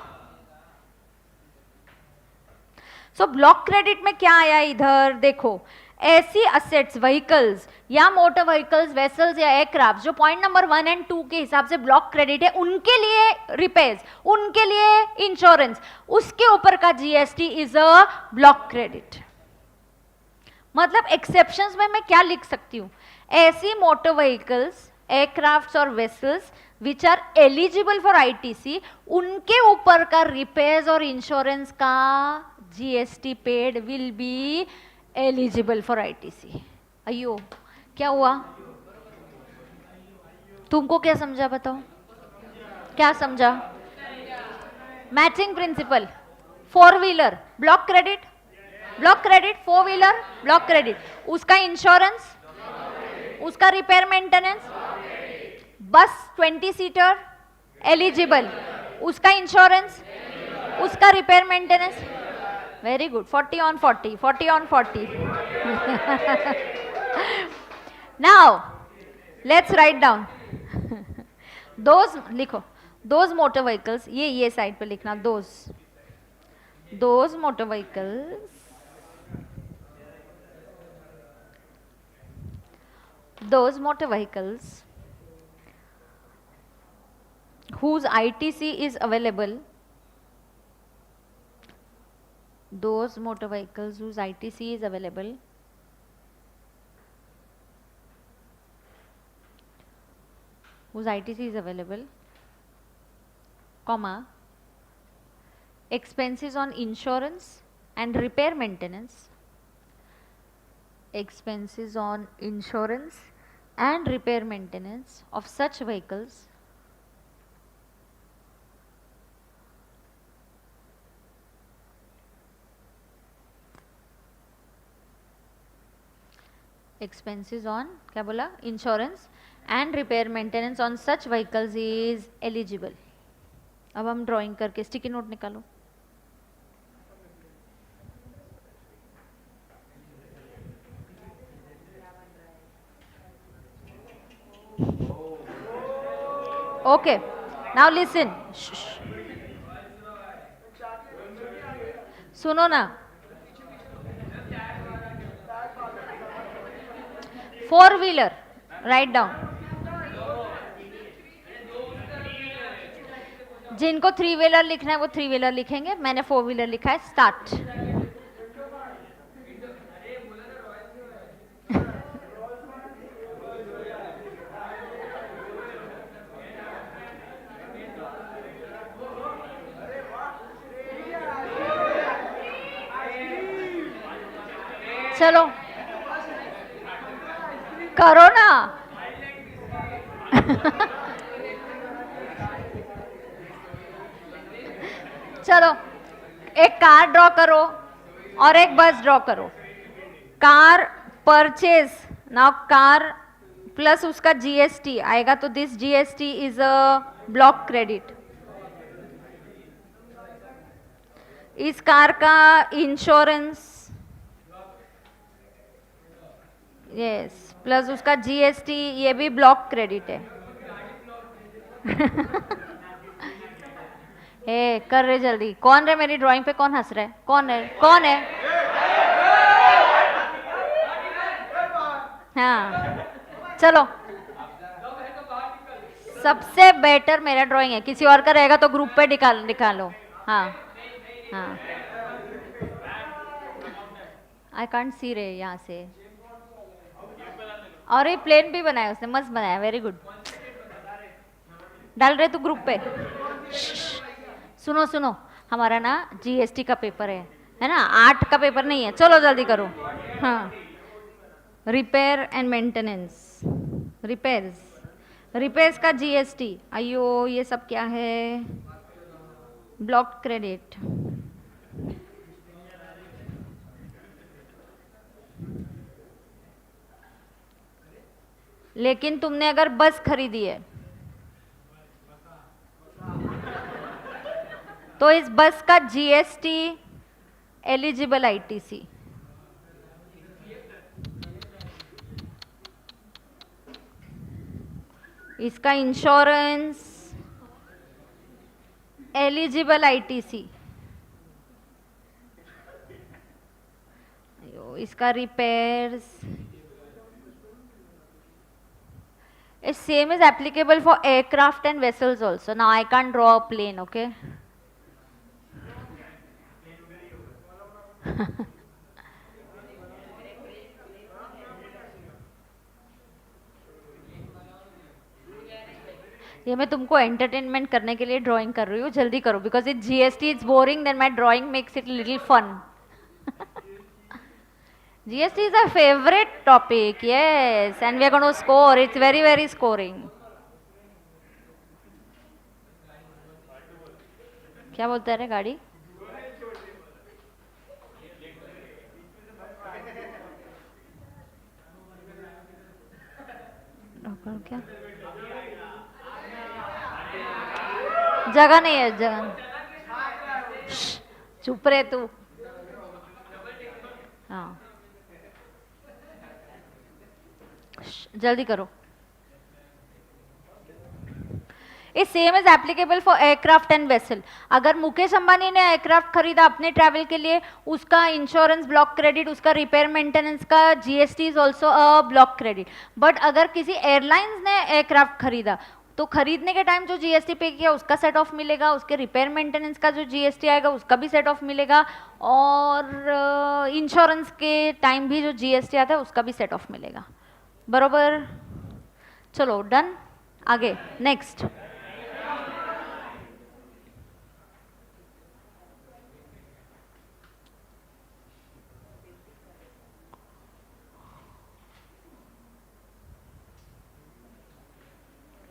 सो ब्लॉक क्रेडिट में क्या आया इधर देखो, ऐसी असेट्स, व्हीकल्स या मोटर व्हीकल्स, वेसल्स या एयरक्राफ्ट जो पॉइंट नंबर 1 एंड 2 के हिसाब से ब्लॉक क्रेडिट है, उनके लिए रिपेयर्स, उनके लिए इंश्योरेंस, उसके ऊपर का GST is a block credit. मतलब एक्सेप्शंस में मैं क्या लिख सकती हूँ, ऐसी मोटर व्हीकल्स, एयरक्राफ्ट्स और vessels which are eligible for ITC, उनके ऊपर का रिपेयर्स और इंश्योरेंस का GST paid will be eligible for ITC. अयो क्या हुआ, तुमको क्या समझा बताओ, क्या समझा? Matching principle, four wheeler block credit, block credit, four wheeler block credit, उसका इंश्योरेंस, उसका रिपेयर मेंटेनेंस, बस 20 सीटर एलिजिबल, उसका इंश्योरेंस, उसका repair maintenance. Very good, 40 on 40, 40 on 40. Now let's write down those, लिखो those motor vehicles, ये side पे लिखना, those motor vehicles, those motor vehicles whose ITC is available, those motor vehicles whose ITC is available, whose ITC is available, comma, expenses on insurance and repair maintenance, expenses on insurance and repair maintenance of such vehicles expenses on, क्या बोला, insurance and repair maintenance on such vehicles is eligible. अब हम drawing करके sticky note निकालो। Okay, now listen, सुनो ना, four wheeler write down, जिनको three wheeler लिखना है वो थ्री व्हीलर लिखेंगे, मैंने फोर व्हीलर लिखा है। स्टार्ट। चलो करो ना। चलो एक कार ड्रॉ करो और एक बस ड्रॉ करो। Car purchase, now car plus उसका जीएसटी आएगा, तो this GST is a block credit. इस कार का इंश्योरेंस, यस, प्लस उसका जीएसटी, ये भी ब्लॉक क्रेडिट है। ए कर रहे जल्दी, कौन है मेरी ड्राइंग पे, कौन हंस रहा है, कौन है, कौन है? हाँ चलो, सबसे बेटर मेरा ड्राइंग है, किसी और का रहेगा तो ग्रुप पे निकालो। हाँ हाँ, आई कांट सी रहे यहाँ से। और ये प्लेन भी बनाया उसने, मस्त बनाया, वेरी गुड। डाल रहे तू ग्रुप पे। सुनो सुनो, हमारा ना जीएसटी का पेपर है ना, 8 का पेपर नहीं है, चलो जल्दी करो। हाँ, रिपेयर एंड मेंटेनेंस, रिपेयर्स का जीएसटी, अयो ये सब क्या है, ब्लॉक क्रेडिट। लेकिन तुमने अगर बस खरीदी है तो इस बस का जीएसटी एलिजिबल आईटीसी। इसका इंश्योरेंस एलिजिबल आईटीसी। इसका repairs is same is applicable for aircraft and vessels also. Now I can't draw a plane, okay? ये मैं तुमको एंटरटेनमेंट करने के लिए ड्राइंग कर रही हूँ, जल्दी करो because it GST it's boring then my drawing makes it little fun. GST is a favorite topic, yes, and we are going to score. It's very, very scoring. क्या बोलता है रे गाड़ी? क्या? जगह नहीं है, जगह. चुप रहे तू. हाँ, जल्दी करो. इस same is applicable for aircraft and vessel. अगर मुकेश अंबानी ने एयरक्राफ्ट खरीदा अपने ट्रैवल के लिए, उसका इंश्योरेंस ब्लॉक क्रेडिट, उसका रिपेयर मेंटेनेंस का GST is also a block credit. But अगर किसी एयरलाइंस ने एयरक्राफ्ट खरीदा तो खरीदने के टाइम जो जीएसटी पे किया उसका सेट ऑफ मिलेगा, उसके रिपेयर मेंटेनेंस का जो जीएसटी आएगा उसका भी सेट ऑफ मिलेगा, और इंश्योरेंस के टाइम भी जो जीएसटी आता है उसका भी सेट ऑफ मिलेगा. बरोबर? चलो डन. आगे नेक्स्ट.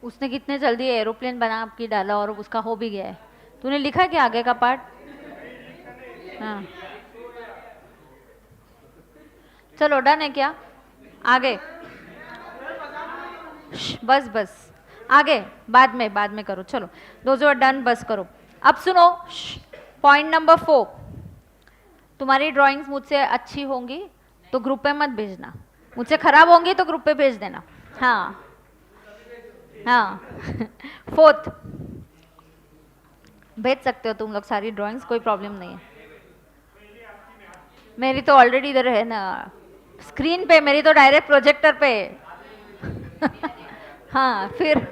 उसने कितने जल्दी एरोप्लेन बना के डाला और उसका हो भी गया है. तूने लिखा क्या आगे का पार्ट? हाँ, चलो डन है क्या? आगे. बस बस आगे, बाद में करो. चलो दो जो डन बस करो. अब सुनो, पॉइंट नंबर 4. तुम्हारी ड्राइंग्स मुझसे अच्छी होंगी तो ग्रुप पे मत भेजना, मुझसे खराब होंगी तो ग्रुप पे भेज देना. हाँ हाँ. 4th भेज सकते हो तुम लोग सारी ड्राइंग्स, कोई प्रॉब्लम नहीं है. मेरी तो ऑलरेडी इधर है ना स्क्रीन पे, मेरी तो डायरेक्ट प्रोजेक्टर पे. हाँ फिर.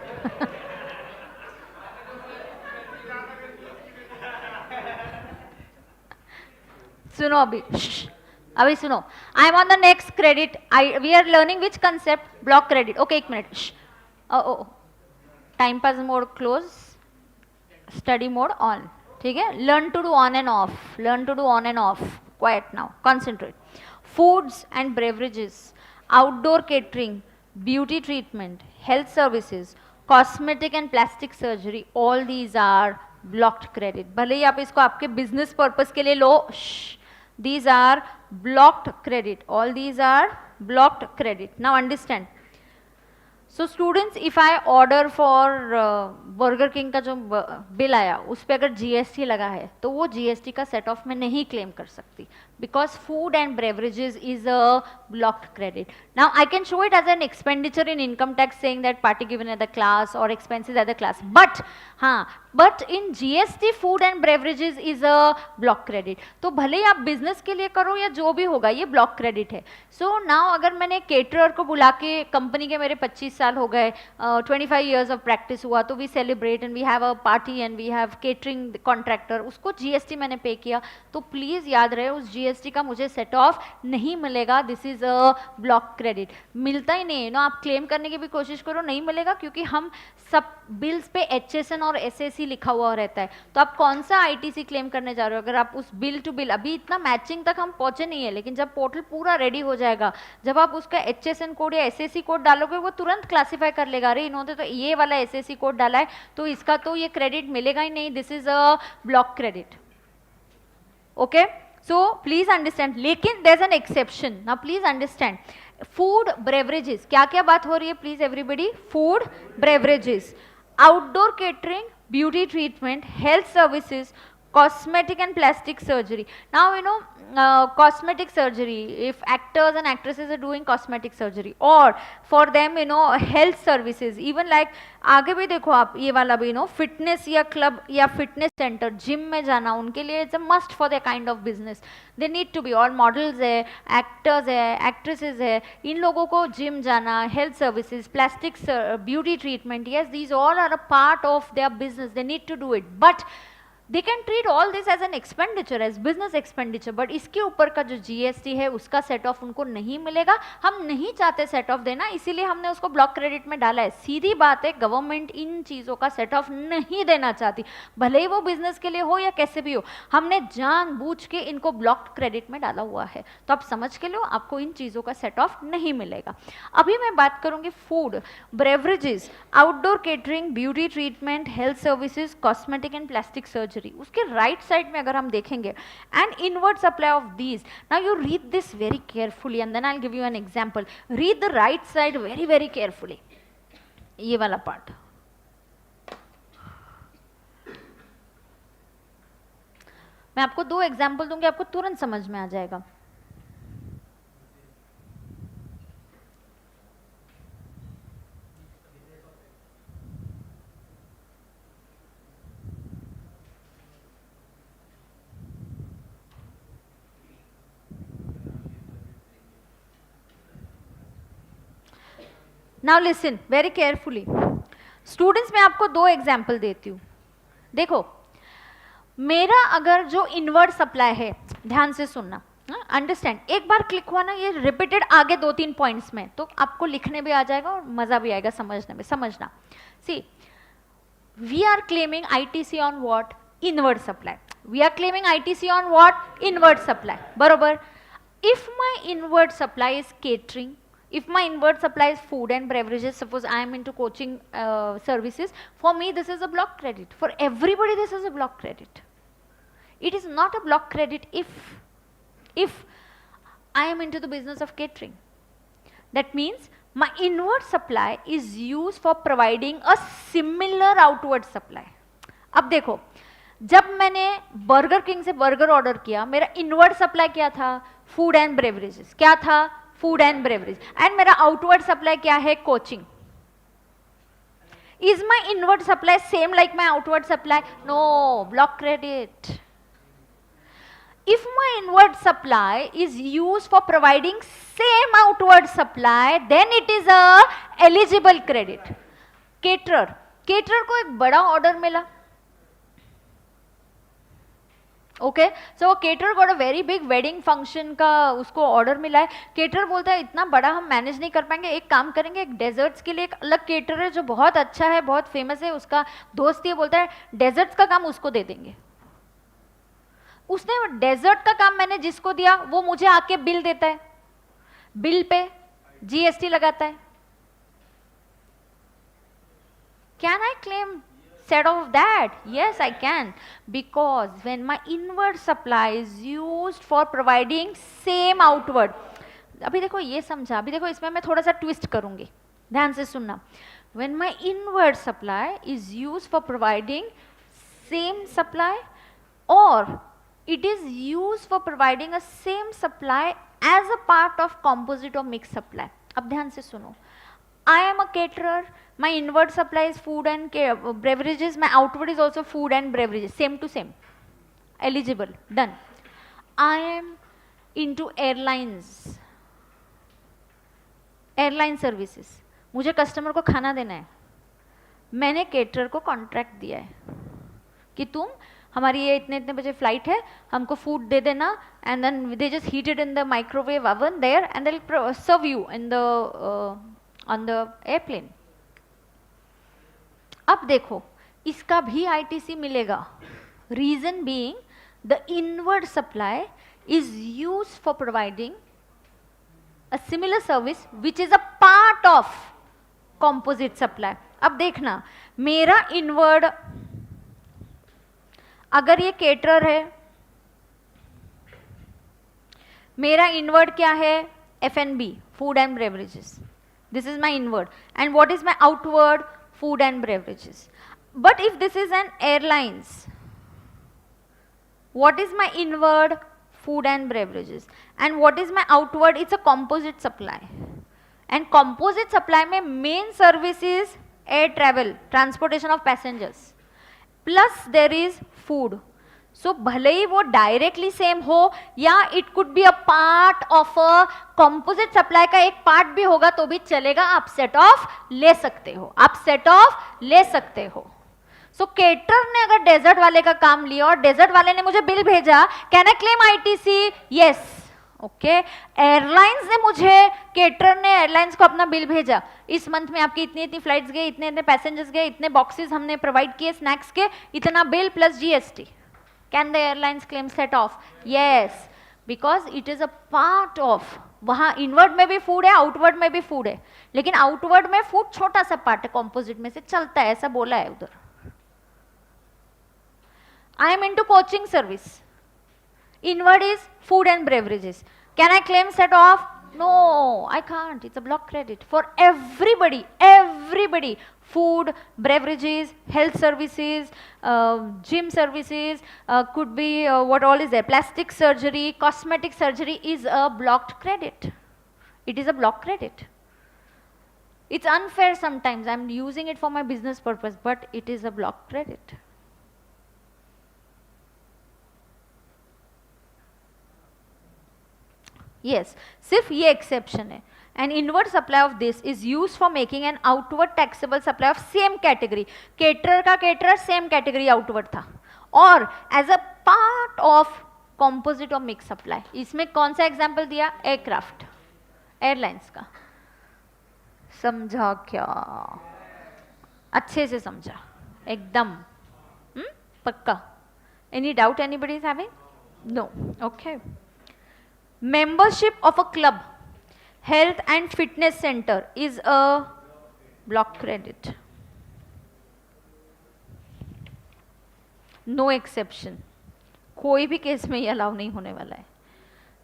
सुनो अभी सुनो. I am on the next credit. We are learning which concept? Block credit. Okay, एक minute. Time pass mode close, study mode on. ठीक है. Learn to do on and off, learn to do on and off. Quiet now, concentrate. Foods and beverages, outdoor catering, beauty treatment, health services, cosmetic and plastic surgery, all these are blocked credit. भले ही आप इसको आपके business purpose के लिए लो, these are blocked credit. All these are blocked credit. Now understand. So students, if I order for Burger King का जो bill आया उस पर अगर GST लगा है तो वो GST का सेट ऑफ में नहीं क्लेम कर सकती, because food and beverages is a blocked credit. Now I can show it as an expenditure in income tax saying that party given at the class or expenses at the class, but in GST food and beverages is a block credit. तो भले ही आप business के लिए करो या जो भी होगा ये ब्लॉक क्रेडिट है. सो नाउ अगर मैंने केटरर को बुला के, कंपनी के मेरे 25 साल हो गए, 25 years ऑफ प्रैक्टिस हुआ, तो we celebrate and we have a party and we have catering contractor, उसको GST मैंने पे किया, तो प्लीज़ याद रहे उस GST का मुझे सेट ऑफ नहीं मिलेगा. This is a block credit. मिलता ही नहीं है ना. आप क्लेम करने की भी कोशिश करो, नहीं मिलेगा, क्योंकि हम सब बिल्स पे HSN और SAC लिखा हुआ रहता है. तो आप कौन सा ITC क्लेम करने जा रहे हो? अगर आप उस बिल टू बिल, अभी इतना मैचिंग तक हम पहुंचे नहीं है, लेकिन जब पोर्टल पूरा रेडी हो जाएगा, जब आप उसका HSN कोड या SAC कोड डालोगे, वो तुरंत क्लासीफाई कर लेगा, अरे इन्होंने तो ये वाला SAC कोड डाला है तो इसका तो ये क्रेडिट मिलेगा ही नहीं. This is a block credit. Okay, so please understand. लेकिन there is an exception. Now please understand. Food beverages, क्या क्या बात हो रही है please everybody? Food beverages, outdoor catering, beauty treatment, health services, cosmetic and plastic surgery. Now you know cosmetic surgery, if actors and actresses are doing cosmetic surgery, or for them you know health services, even like आगे भी देखो आप ये वाला भी no fitness या club या fitness centre gym में जाना उनके लिए it's a must for the kind of business. They need to be, और मॉडल्स है, एक्टर्स है, एक्ट्रेसेस है, इन लोगों को जिम जाना, health services, plastic beauty treatment, yes these all are a part of their business, they need to do it, but they can treat all this as an expenditure, as business expenditure, but इसके ऊपर का जो GST है उसका set of उनको नहीं मिलेगा. हम नहीं चाहते सेट ऑफ देना, इसीलिए हमने उसको ब्लॉक क्रेडिट में डाला है. सीधी बात है, गवर्नमेंट इन चीज़ों का सेट ऑफ नहीं देना चाहती, भले ही वो बिजनेस के लिए हो या कैसे भी हो. हमने जानबूझ के इनको ब्लॉक क्रेडिट में डाला हुआ है, तो आप समझ के लो आपको इन चीज़ों का सेट ऑफ नहीं मिलेगा. अभी मैं बात करूँगी food, beverages, outdoor catering, beauty treatment, health services, cosmetic and plastic surgery. उसके राइट साइड में अगर हम देखेंगे, and inward supply of these. Now you read this very carefully and then I will give you an example. Read the right side very very carefully. ये वाला part मैं आपको 2 example दूंगी, आपको तुरंत समझ में आ जाएगा. Now listen very carefully students. मैं आपको 2 एग्जाम्पल देती हूँ. देखो, मेरा अगर जो इनवर्ड सप्लाई है, ध्यान से सुनना, अंडरस्टैंड. एक बार क्लिक हुआ ना, ये रिपीटेड आगे 2-3 पॉइंट्स में, तो आपको लिखने भी आ जाएगा और मजा भी आएगा समझने में. समझना. See, we are claiming ITC on what? Inward supply. We are claiming ITC on what? Inward supply. बरोबर. If my inward supply is catering, if my inward supply is food and beverages, suppose I am into coaching services, for me this is a block credit. For everybody this is a block credit. It is not a block credit if I am into the business of catering. That means my inward supply is used for providing a similar outward supply. अब देखो, जब मैंने Burger King से burger order किया, मेरा inward supply क्या था? Food and beverages. क्या था? Food and beverage. एंड मेरा आउटवर्ड सप्लाई क्या है? Coaching. Is my inward supply same like my outward supply? No, block credit. If my inward supply is use for providing same outward supply, then it is a eligible credit. Caterer को एक बड़ा order मिला. Okay, so cater got a very big wedding function का उसको order मिला है. Cater बोलता है इतना बड़ा हम मैनेज नहीं कर पाएंगे, एक काम करेंगे, एक डेजर्ट्स के लिए एक अलग केटर है जो बहुत अच्छा है, बहुत फेमस है, उसका दोस्त ये बोलता है डेजर्ट्स का काम उसको दे देंगे. उसने डेजर्ट का काम मैंने जिसको दिया वो मुझे आके बिल देता है, बिल पे GST लगाता है. Can I claim set of that? Yes, I can, because when my inward supply is used for providing same outward. अभी देखो ये समझा, अभी देखो इसमें मैं थोड़ा सा ट्विस्ट करूंगी, ध्यान से सुनना. when my inward supply is used for providing same supply, or it is used for providing a same supply as a part of composite or mixed supply. अब ध्यान से सुनो. I am a caterer, my inward supply is food and beverages, my outward is also food and beverages, same to same, eligible, done. I am into airline services, मुझे customer को खाना देना है. मैंने केटरर को कॉन्ट्रैक्ट दिया है कि तुम हमारी ये इतने इतने बजे फ्लाइट है, हमको फूड दे देना, and then they just heat it in the microwave oven there and they will serve you in the on the airplane. अब देखो इसका भी ITC मिलेगा. Reason being the inward supply is used for providing a similar service which is a part of composite supply. अब देखना, मेरा inward अगर ये केटरर है, मेरा inward क्या है? F&B, food and beverages. This is my inward, and what is my outward? Food and beverages. But if this is an airlines, What is my inward? Food and beverages. And what is my outward? It's a composite supply. And composite supply में main service is air travel, transportation of passengers. Plus there is food. So भले ही वो directly same हो या it could be a part of a composite supply का एक part भी होगा तो भी चलेगा, आप सेट ऑफ ले सकते हो, आप सेट ऑफ ले सकते हो. सो केटर ने अगर डेजर्ट वाले का काम लिया और डेजर्ट वाले ने मुझे बिल भेजा, can I claim ITC? Yes. Okay. Airlines ने मुझे, केटर ने एयरलाइंस को अपना बिल भेजा, इस मंथ में आपकी इतनी इतनी फ्लाइट्स गए, इतने इतने पैसेंजर्स गए, इतने बॉक्सेस हमने प्रोवाइड किए स्नैक्स के, इतना bill plus GST. Can the airlines claim set off? Yes, because it is a part of. वहाँ इनवर्ड में भी फूड है, आउटवर्ड में भी फूड है, लेकिन आउटवर्ड में फूड छोटा सा पार्ट है, कॉम्पोजिट में से चलता है, ऐसा बोला है उधर. I am into coaching service. Inward is food and beverages. Can I claim set off? No, I can't. It's a block credit for everybody. Everybody. Food, beverages, health services, gym services, could be what all is there. Plastic surgery, cosmetic surgery is a blocked credit. It is a block credit. It's unfair sometimes. I'm using it for my business purpose, but it is a block credit. Yes, सिर्फ ये exception है. An inward supply of this is used for making an outward taxable supply of same category. Caterer का caterer same category outward था, और as a part of composite or mixed supply. इसमें कौन सा example दिया? Aircraft, airlines का. समझा क्या? अच्छे से समझा एकदम. पक्का? Any doubt anybody is having? No. Okay. Membership of a club, health and fitness center is a block credit. No exception. कोई भी केस में ये अलाउ नहीं होने वाला है.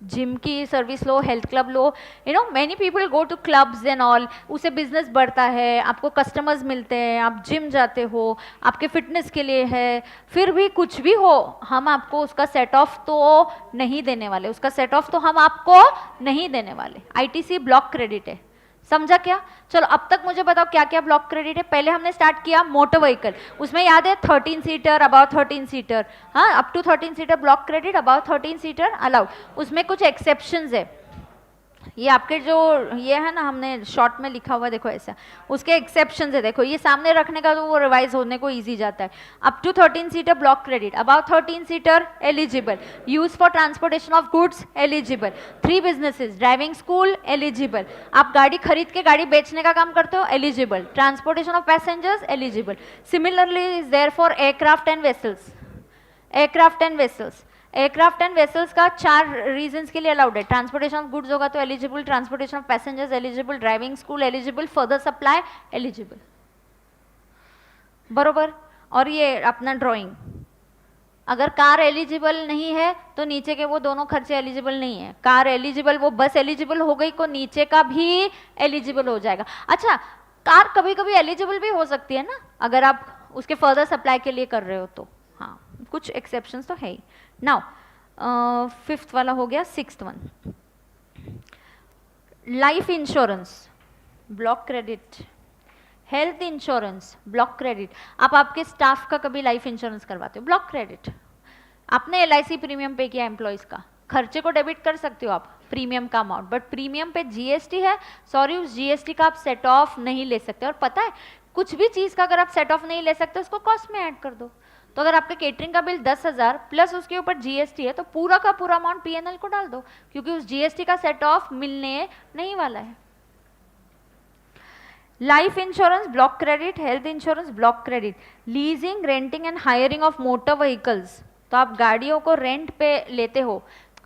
जिम की सर्विस लो, हेल्थ क्लब लो, you know many people go to clubs and all, उससे बिजनेस बढ़ता है, आपको कस्टमर्स मिलते हैं, आप जिम जाते हो, आपके फिटनेस के लिए है. फिर भी कुछ भी हो, हम आपको उसका सेट ऑफ तो नहीं देने वाले, उसका सेट ऑफ तो हम आपको नहीं देने वाले. आईटीसी ब्लॉक क्रेडिट है. समझा क्या? चलो अब तक मुझे बताओ क्या क्या ब्लॉक क्रेडिट है. पहले हमने स्टार्ट किया मोटर व्हीकल, उसमें याद है 13 सीटर, अबाउट 13 सीटर, हाँ up to 13 seater block credit, about 13 seater allowed. उसमें कुछ एक्सेप्शंस है. ये आपके जो ये है ना, हमने शॉर्ट में लिखा हुआ देखो ऐसा, उसके एक्सेप्शंस है. देखो ये सामने रखने का तो वो रिवाइज होने को इजी जाता है. Up to 13 seater block credit, about 13 seater eligible, use for transportation of goods eligible, 3 businesses, driving school eligible, आप गाड़ी खरीद के गाड़ी बेचने का काम करते हो eligible, transportation of passengers eligible. Similarly is there for aircraft and vessels. Aircraft and vessels, aircraft and vessels का 4 रीजंस के लिए अलाउड है. ट्रांसपोर्टेशन ऑफ गुड्स होगा तो eligible, transportation of passengers eligible, driving school eligible, further supply eligible. बरोबर. और ये अपना ड्राइंग, अगर कार एलिजिबल नहीं है तो नीचे के वो दोनों खर्चे एलिजिबल नहीं है. कार एलिजिबल, वो बस एलिजिबल हो गई तो नीचे का भी एलिजिबल हो जाएगा. अच्छा, कार कभी कभी एलिजिबल भी हो सकती है ना, अगर आप उसके फर्दर सप्लाई के लिए कर रहे हो तो. हाँ, कुछ एक्सेप्शंस तो है ही. नाउ 5th वाला हो गया. 6th one, life insurance block credit, health insurance block credit. आप आपके स्टाफ का कभी लाइफ इंश्योरेंस करवाते हो, ब्लॉक क्रेडिट. आपने एलआईसी प्रीमियम पे किया एम्प्लॉयज का, खर्चे को डेबिट कर सकते हो आप प्रीमियम का अमाउंट, बट प्रीमियम पे जीएसटी है, सॉरी उस जीएसटी का आप सेट ऑफ नहीं ले सकते. और पता है कुछ भी चीज़ का अगर आप सेट ऑफ नहीं ले सकते उसको कॉस्ट में ऐड कर दो. तो अगर आपके केटरिंग का बिल 10,000 प्लस उसके ऊपर जीएसटी है तो पूरा का पूरा अमाउंट पीएनएल को डाल दो, क्योंकि उस जीएसटी का सेट ऑफ मिलने नहीं वाला है. Life insurance block credit, health insurance block credit. Leasing, renting and hiring of motor vehicles, तो आप गाड़ियों को रेंट पे लेते हो.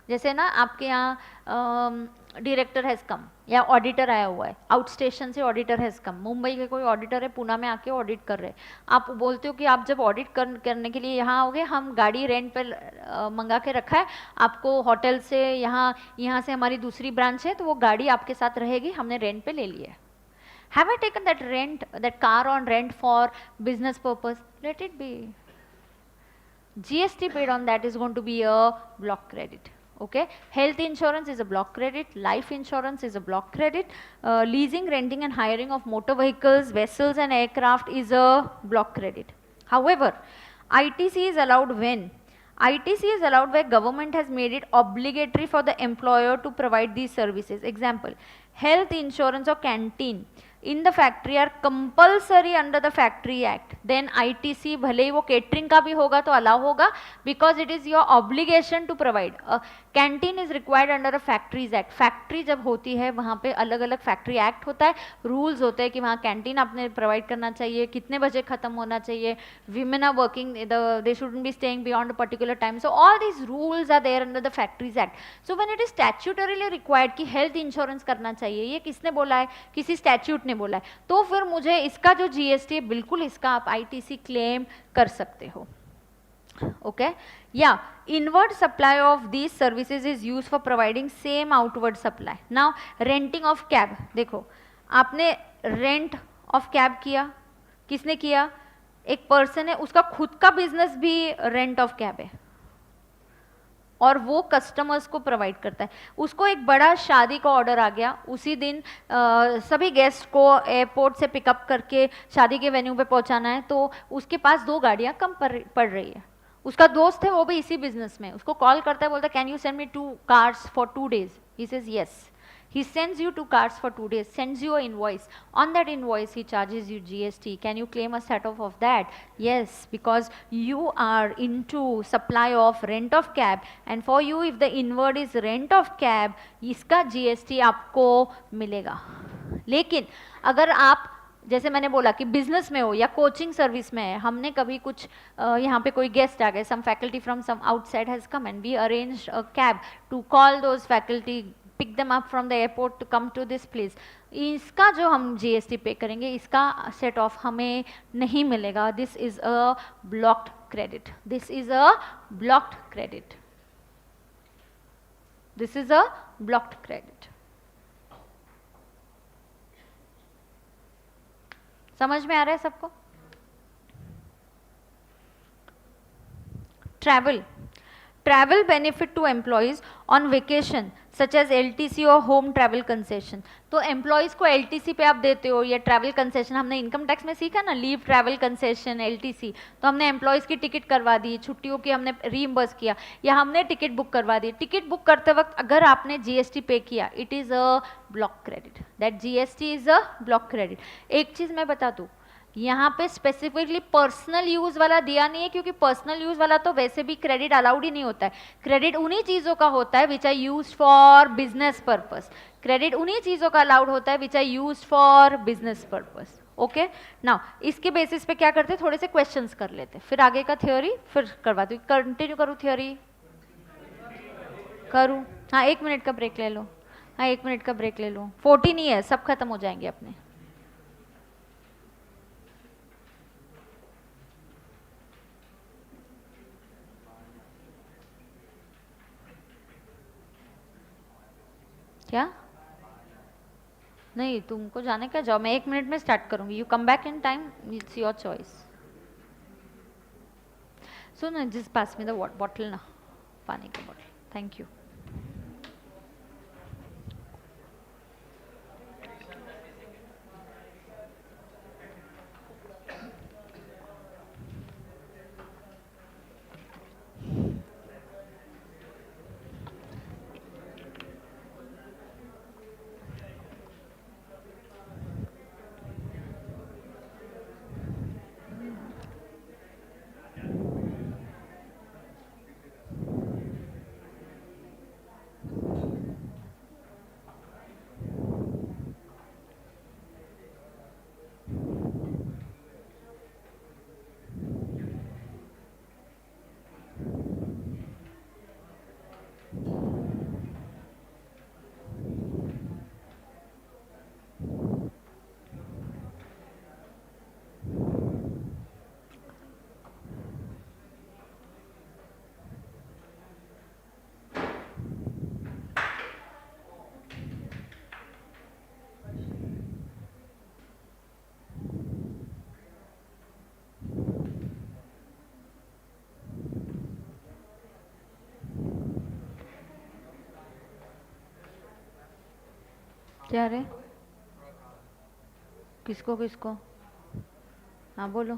जैसे ना आपके यहाँ डायरेक्टर हैज़ कम या ऑडिटर आया हुआ है, आउट स्टेशन से ऑडिटर हैज़ कम, मुंबई के कोई ऑडिटर है पूना में आके ऑडिट कर रहे हैं. आप बोलते हो कि आप जब ऑडिट करने के लिए यहाँ आओगे, हम गाड़ी रेंट पे मंगा के रखा है, आपको होटल से यहाँ से हमारी दूसरी ब्रांच है तो वो गाड़ी आपके साथ रहेगी, हमने रेंट पे ले लिया है. Have I taken that car on rent for business purpose? Let it be. GST paid on that is going to be a block credit. Okay, health insurance is a block credit, life insurance is a block credit, leasing, renting and hiring of motor vehicles, vessels and aircraft is a block credit. However, ITC is allowed when? ITC is allowed where government has made it obligatory for the employer to provide these services. Example, health insurance or canteen in the factory are compulsory under the Factory Act. Then ITC भले ही वो catering का भी होगा तो allow होगा because it is your obligation to provide. Canteen is required under a Factories Act. Factory जब होती है वहाँ पे अलग अलग Factory Act होता है, rules होते हैं कि वहाँ canteen आपने provide करना चाहिए, कितने बजे खत्म होना चाहिए, women are working, they shouldn't be staying beyond a particular time. So all these rules are there under the Factories Act. So when it is statutorily required कि health insurance करना चाहिए, ये किसने बोला है? किसी statute ने बोला है, तो फिर मुझे इसका जो GST है बिल्कुल इसका आप ITC क्लेम कर सकते हो. Okay, yeah, inward supply of these services is used for providing same outward supply. Now renting of cab, देखो आपने rent of cab किया, किसने किया? एक पर्सन है, उसका खुद का बिजनेस भी रेंट ऑफ कैब है और वो कस्टमर्स को प्रोवाइड करता है. उसको एक बड़ा शादी का ऑर्डर आ गया, उसी दिन सभी गेस्ट को एयरपोर्ट से पिकअप करके शादी के वेन्यू पे पहुंचाना है, तो उसके पास 2 गाड़ियां कम पड़ रही है. उसका दोस्त है वो भी इसी बिजनेस में, उसको कॉल करता है, बोलता है can you send me 2 cars for 2 days. He says yes. He sends you 2 cars for 2 days, sends you an invoice. On that invoice, he charges you GST. Can you claim a set-off of that? Yes, because you are into supply of rent of cab, and for you, if the inward is rent of cab, इसका GST आपको मिलेगा. लेकिन अगर आप जैसे मैंने बोला कि बिजनेस में हो या कोचिंग सर्विस में है, हमने कभी कुछ यहाँ पे कोई गेस्ट आ गए, some faculty from some outside has come and we arrange a cab to call those faculty, pick them up from the airport to come to this place. इसका जो हम GST पे करेंगे इसका सेट ऑफ हमें नहीं मिलेगा. This is a blocked credit. This is a blocked credit. This is a blocked credit. समझ में आ रहा है सबको? Travel benefit to employees on vacation such as LTC और होम ट्रैवल कंसेशन. तो एम्प्लॉयज को LTC पे आप देते हो या ट्रैवल कंसेशन, हमने इनकम टैक्स में सीखा ना, लीव ट्रैवल कंसेशन LTC. तो हमने एम्प्लॉयज की टिकट करवा दी, छुट्टियों की हमने रीइंबर्स किया, या हमने टिकट बुक करवा दी. टिकट बुक करते वक्त अगर आपने GST पे किया, it is a block credit. That GST is a block credit. एक चीज़ मैं बता दूँ, यहाँ पे स्पेसिफिकली पर्सनल यूज वाला दिया नहीं है, क्योंकि पर्सनल यूज वाला तो वैसे भी क्रेडिट अलाउड ही नहीं होता है. क्रेडिट उन्हीं चीजों का होता है which are use for business purpose. Credit उन्हीं चीजों का अलाउड होता है which are use for business purpose. Okay, now इसके बेसिस पे क्या करते हैं, थोड़े से क्वेश्चंस कर लेते हैं, फिर आगे का थ्योरी फिर करवाती हूँ. कंटिन्यू करूँ थ्योरी? करूँ? हाँ, 1 मिनट का ब्रेक ले लो. हाँ, 1 मिनट का ब्रेक ले लो. 14 ही है, सब खत्म हो जाएंगे अपने. क्या नहीं, तुमको जाने का, जाओ, मैं 1 मिनट में स्टार्ट करूंगी. You come back in time, it's your choice. So ना, जिस पास में द बॉटल ना, पानी का बॉटल. Thank you. क्या रे? किसको किसको? हाँ बोलो.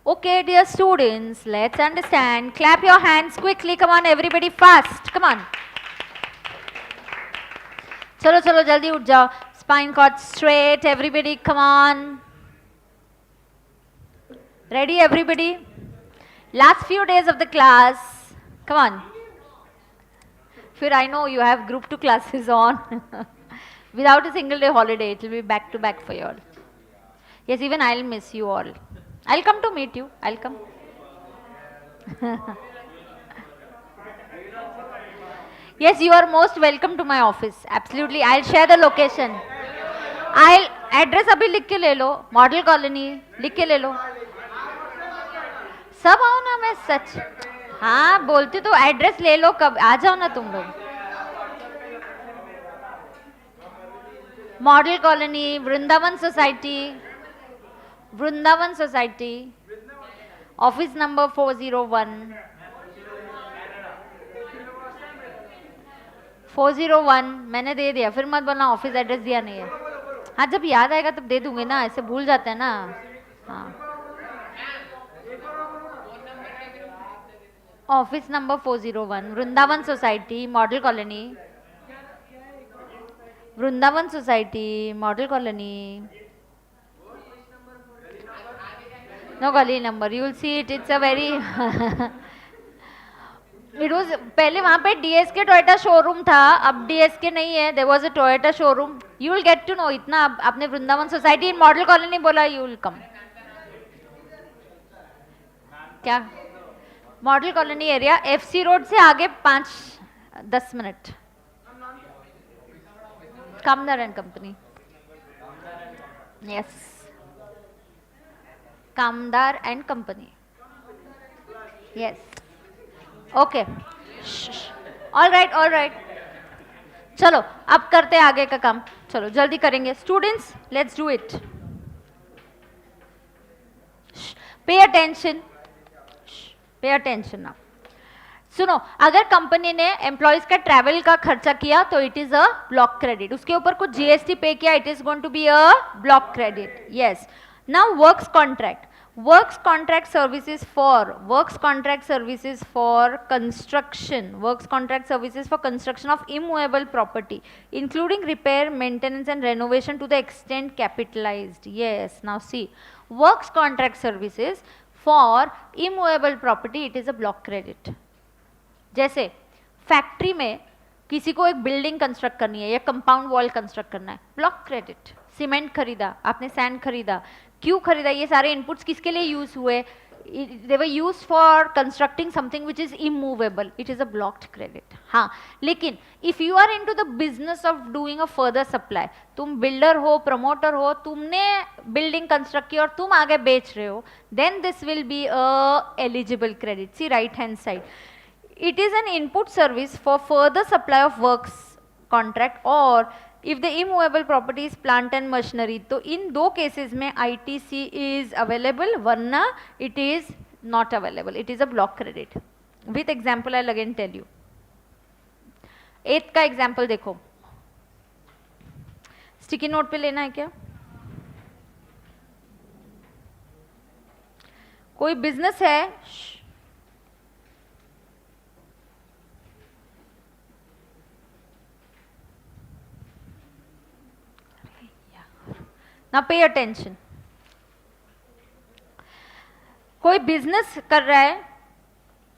Okay, dear students, let's understand. Clap your hands quickly. Come on, everybody, fast. Come on. चलो चलो जल्दी उठ जाओ. Spine cord straight. Everybody, come on. Ready, everybody? Last few days of the class. Come on. Fir, I know you have group 2 classes on. Without a single day holiday, it will be back to back for you all. Yes, even I'll miss you all. I'll come to meet you. I'll come. Yes, you are most welcome to my office. Absolutely. I'll share the location. I'll address अभी लिख के ले लो. Model colony लिख के ले लो. सब आओ ना. मैं सच हाँ बोलती तो एड्रेस ले लो. कब आ जाओ ना तुम लोग. Model colony, Vrindavan society, Vrindavan society, office number 401. 401 मैंने दे दिया. फिर मत बोलना ऑफिस एड्रेस दिया नहीं है. हाँ जब याद आएगा तब दे दूंगी ना. ऐसे भूल जाते हैं ना. हाँ office number 401 Vrindavan society model colony. Vrindavan society model colony. No गली number. You will see it. It's a very it was पहले वहाँ पे डीएसके टोयोटा शोरूम था. अब डीएसके नहीं है. There was a Toyota showroom. You will get to know. इतना आपने Vrindavan society in model colony बोला. You will come. क्या model colony area FC road से आगे 5-10 मिनट. Kamdar and company. Yes Kamdar and company. Yes okay. All right. चलो अब करते हैं आगे का काम. चलो जल्दी करेंगे. Students let's do it. Pay attention. Pay attention now. सुनो अगर कंपनी ने एम्प्लॉयज का ट्रैवल का खर्चा किया तो it is a block credit. उसके ऊपर कुछ जीएसटी पे किया. It is going to be a block credit. Yes now works contract. Works contract services for construction. Works contract services for construction of immovable property, including repair, maintenance, and renovation to the extent capitalized. Yes. Now see, works contract services for immovable property. It is a block credit. जैसे factory में किसी को एक building construct करनी है या compound wall construct करना है. Block credit. सीमेंट खरीदा आपने, सैंड खरीदा. क्यों खरीदा? ये सारे इनपुट्स किसके लिए यूज हुए? They were use for constructing something which is immovable. It is a blocked credit. हाँ लेकिन if you are into the business of doing a further supply, तुम बिल्डर हो, प्रमोटर हो, तुमने बिल्डिंग कंस्ट्रक्ट की और तुम आगे बेच रहे हो, then this will be a eligible credit. See right hand side. It is an input service for further supply of works contract or if the immovable property is plant and machinery. तो इन दो cases में ITC is available, वरना it is not available. It is a block credit. With example I'll again tell you. 8th का example देखो. Sticky note पे लेना है क्या? कोई बिजनेस है, ना पे अटेंशन, कोई बिजनेस कर रहा है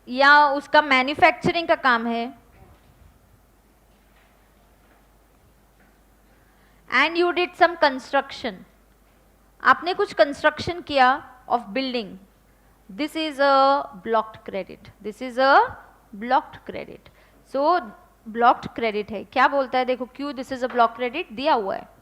या उसका मैन्युफैक्चरिंग का काम है, and you did some construction, आपने कुछ कंस्ट्रक्शन किया of building, this is a blocked credit, this is a blocked credit. So blocked credit है. क्या बोलता है देखो, क्यों this is a block credit दिया हुआ है.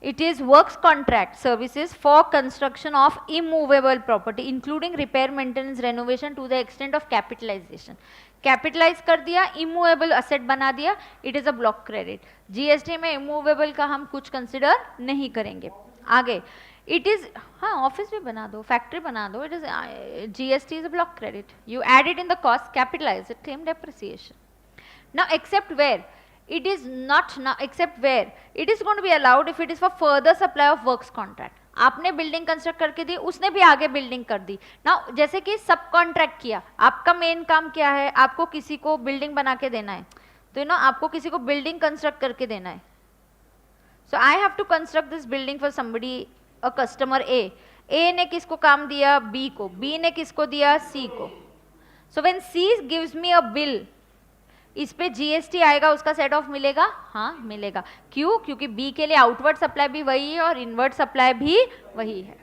It is works contract services for construction of immovable property including repair, maintenance, renovation to the extent of capitalization. Capitalize कर दिया, इमूवेबल असेट बना दिया, it is a block credit. GST में immovable का हम कुछ कंसिडर नहीं करेंगे. आगे इट इज, हाँ ऑफिस भी बना दो, फैक्ट्री बना दो, it is GST is a block credit. You add it in the cost, capitalize it, claim depreciation. Now except where it is not now, except where it is going to be allowed if it is for further supply of works contract. आपने building construct करके दी, उसने भी आगे building कर दी ना. जैसे कि सब कॉन्ट्रैक्ट किया, आपका मेन काम क्या है, आपको किसी को बिल्डिंग बना के देना है, तो ना आपको किसी को बिल्डिंग कंस्ट्रक्ट करके देना है. So I have to construct this building for somebody, a customer A ने किसको काम दिया, बी को, बी ने किसको दिया, सी को. So when C gives me a bill, इस पे जीएसटी आएगा, उसका सेट ऑफ मिलेगा, हाँ मिलेगा. क्यों? क्योंकि बी के लिए आउटवर्ड सप्लाई भी वही है और इनवर्ड सप्लाई भी वही है.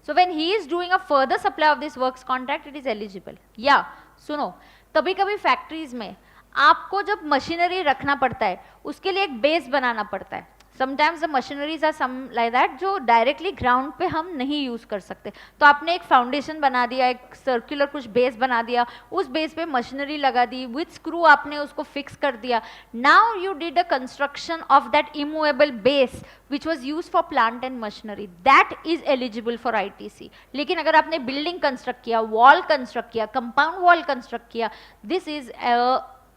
So when he is doing a further supply of this works contract, it is eligible. या सुनो, कभी कभी फैक्ट्रीज में आपको जब मशीनरी रखना पड़ता है, उसके लिए एक बेस बनाना पड़ता है. Sometimes the machineries are some like that जो डायरेक्टली ग्राउंड पे हम नहीं यूज कर सकते, तो आपने एक फाउंडेशन बना दिया, एक सर्कुलर कुछ बेस बना दिया, उस बेस पे मशीनरी लगा दी, विथ स्क्रू आपने उसको फिक्स कर दिया. Now you did a construction of that immovable base which was use for plant and machinery, that is eligible for ITC. लेकिन अगर आपने बिल्डिंग कंस्ट्रक्ट किया, वॉल कंस्ट्रक्ट किया, कंपाउंड वॉल कंस्ट्रक्ट किया, this is a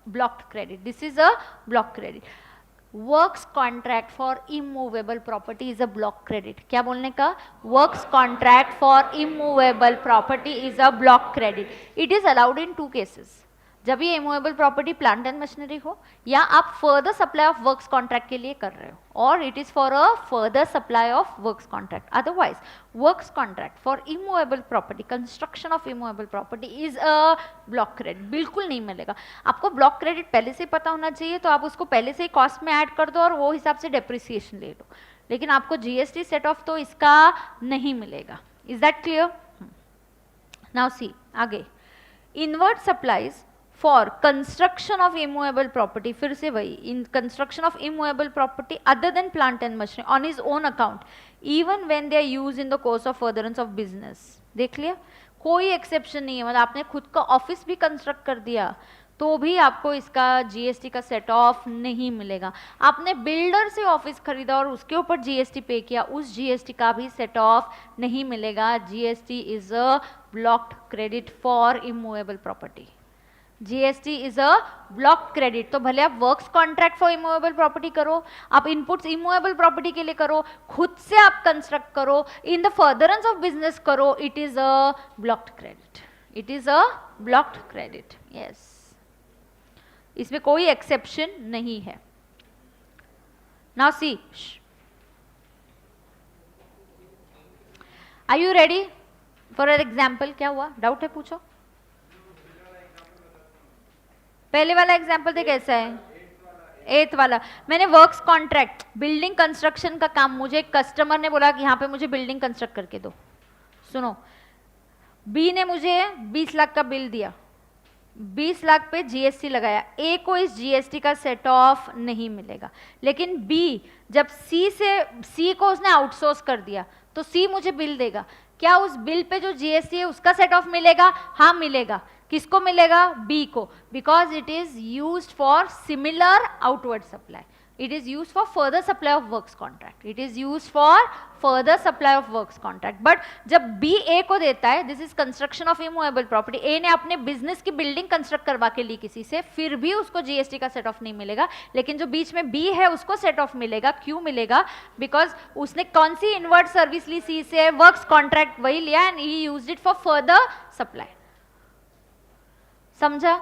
blocked credit, this is a block credit. Works contract for immovable property is a block credit. क्या बोलने का, works contract for immovable property is a block credit. It is allowed in 2 cases, जब ये immovable property plant and machinery हो, या आप further supply of works contract के लिए कर रहे हो, और it is for a further supply of works contract. Otherwise works contract for immovable property, construction of immovable property is a block credit. बिल्कुल नहीं मिलेगा. आपको ब्लॉक क्रेडिट पहले से पता होना चाहिए, तो आप उसको पहले से ही कॉस्ट में ऐड कर दो और वो हिसाब से डेप्रिसिएशन ले लो. लेकिन आपको जीएसटी सेट ऑफ तो इसका नहीं मिलेगा. Is that clear? Now see आगे, inward supplies for construction of immovable property, फिर से वही, in construction of immovable property other than plant and machinery on his own account, even when they are used in the course of furtherance of business. देख लिया, कोई exception नहीं है. मतलब आपने खुद का ऑफिस भी कंस्ट्रक्ट कर दिया तो भी आपको इसका जीएसटी का सेट ऑफ नहीं मिलेगा. आपने बिल्डर से ऑफिस खरीदा और उसके ऊपर जीएसटी पे किया, उस जीएसटी का भी सेट ऑफ नहीं मिलेगा. GST is a blocked credit for immovable property. GST is a block credit. तो भले आप works contract for immovable property करो, आप इनपुट्स इमूवेबल प्रॉपर्टी के लिए करो, खुद से आप कंस्ट्रक्ट करो, in the furtherance of business करो, it is a blocked credit. It is a blocked credit. Yes, इसमें कोई एक्सेप्शन नहीं है. Now see, are you ready for an example? क्या हुआ, डाउट है, पूछो. पहले वाला एग्जाम्पल थे कैसा है, 8th वाला. मैंने वर्क्स कॉन्ट्रैक्ट, बिल्डिंग कंस्ट्रक्शन का काम, मुझे एक कस्टमर ने बोला कि यहाँ पे मुझे बिल्डिंग कंस्ट्रक्ट करके दो. सुनो, बी ने मुझे 20 लाख का बिल दिया, 20 लाख पे जीएसटी लगाया. ए को इस जीएसटी का सेट ऑफ नहीं मिलेगा. लेकिन बी जब सी को उसने आउटसोर्स कर दिया, तो सी मुझे बिल देगा. क्या उस बिल पे जो जीएसटी है उसका सेट ऑफ मिलेगा? हाँ मिलेगा. किसको मिलेगा? बी को, because it is used for similar outward supply. It is used for further supply of works contract. It is used for further supply of works contract. But जब B A को देता है, this is construction of immovable property. A ने अपने business की building construct करवा के ली किसी से, फिर भी उसको जीएसटी का सेट ऑफ नहीं मिलेगा, लेकिन जो बीच में B है उसको सेट ऑफ मिलेगा. क्यों मिलेगा? बिकॉज उसने कौन सी इनवर्ट सर्विस ली C से? वर्क्स कॉन्ट्रैक्ट वही लिया, and he used it for further supply. समझा?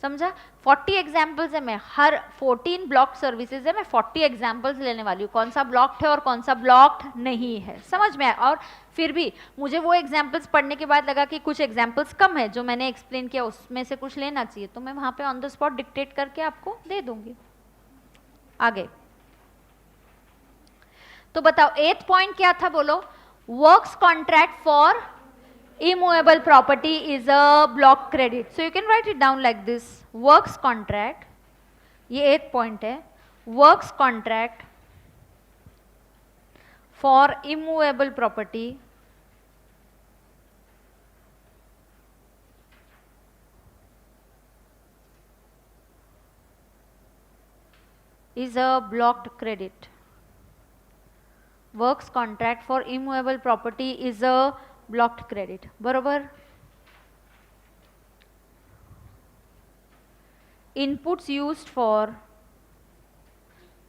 समझा? 40 एग्जाम्पल्स है, मैं हर 14 ब्लॉक सर्विसेज है, मैं 40 एग्जाम्पल्स लेने वाली हूँ, कौन सा ब्लॉक्ड है और कौन सा ब्लॉक्ड नहीं है. समझ में आया? और फिर भी मुझे वो एग्जाम्पल्स पढ़ने के बाद लगा कि कुछ एग्जाम्पल्स कम है, जो मैंने एक्सप्लेन किया उसमें से कुछ लेना चाहिए, तो मैं वहाँ पे ऑन द स्पॉट डिक्टेट करके आपको दे दूंगी. आगे तो बताओ 8th पॉइंट क्या था? बोलो. Works contract for immovable property is a block credit. So you can write it down like this. Works contract, ये 8th point है. Works contract for immovable property is a blocked credit. Works contract for immovable property is a blocked credit. बरोबर. Inputs used for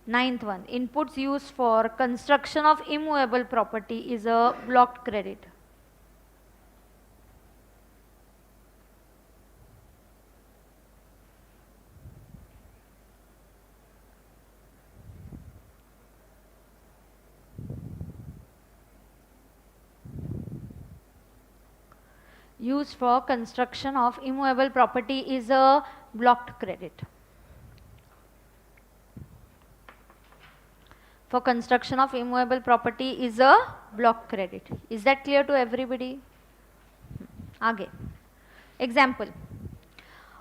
9th one. Inputs used for construction of immovable property is a blocked credit. Used for construction of immovable property is a blocked credit. For construction of immovable property is a blocked credit. Is that clear to everybody? आगे example.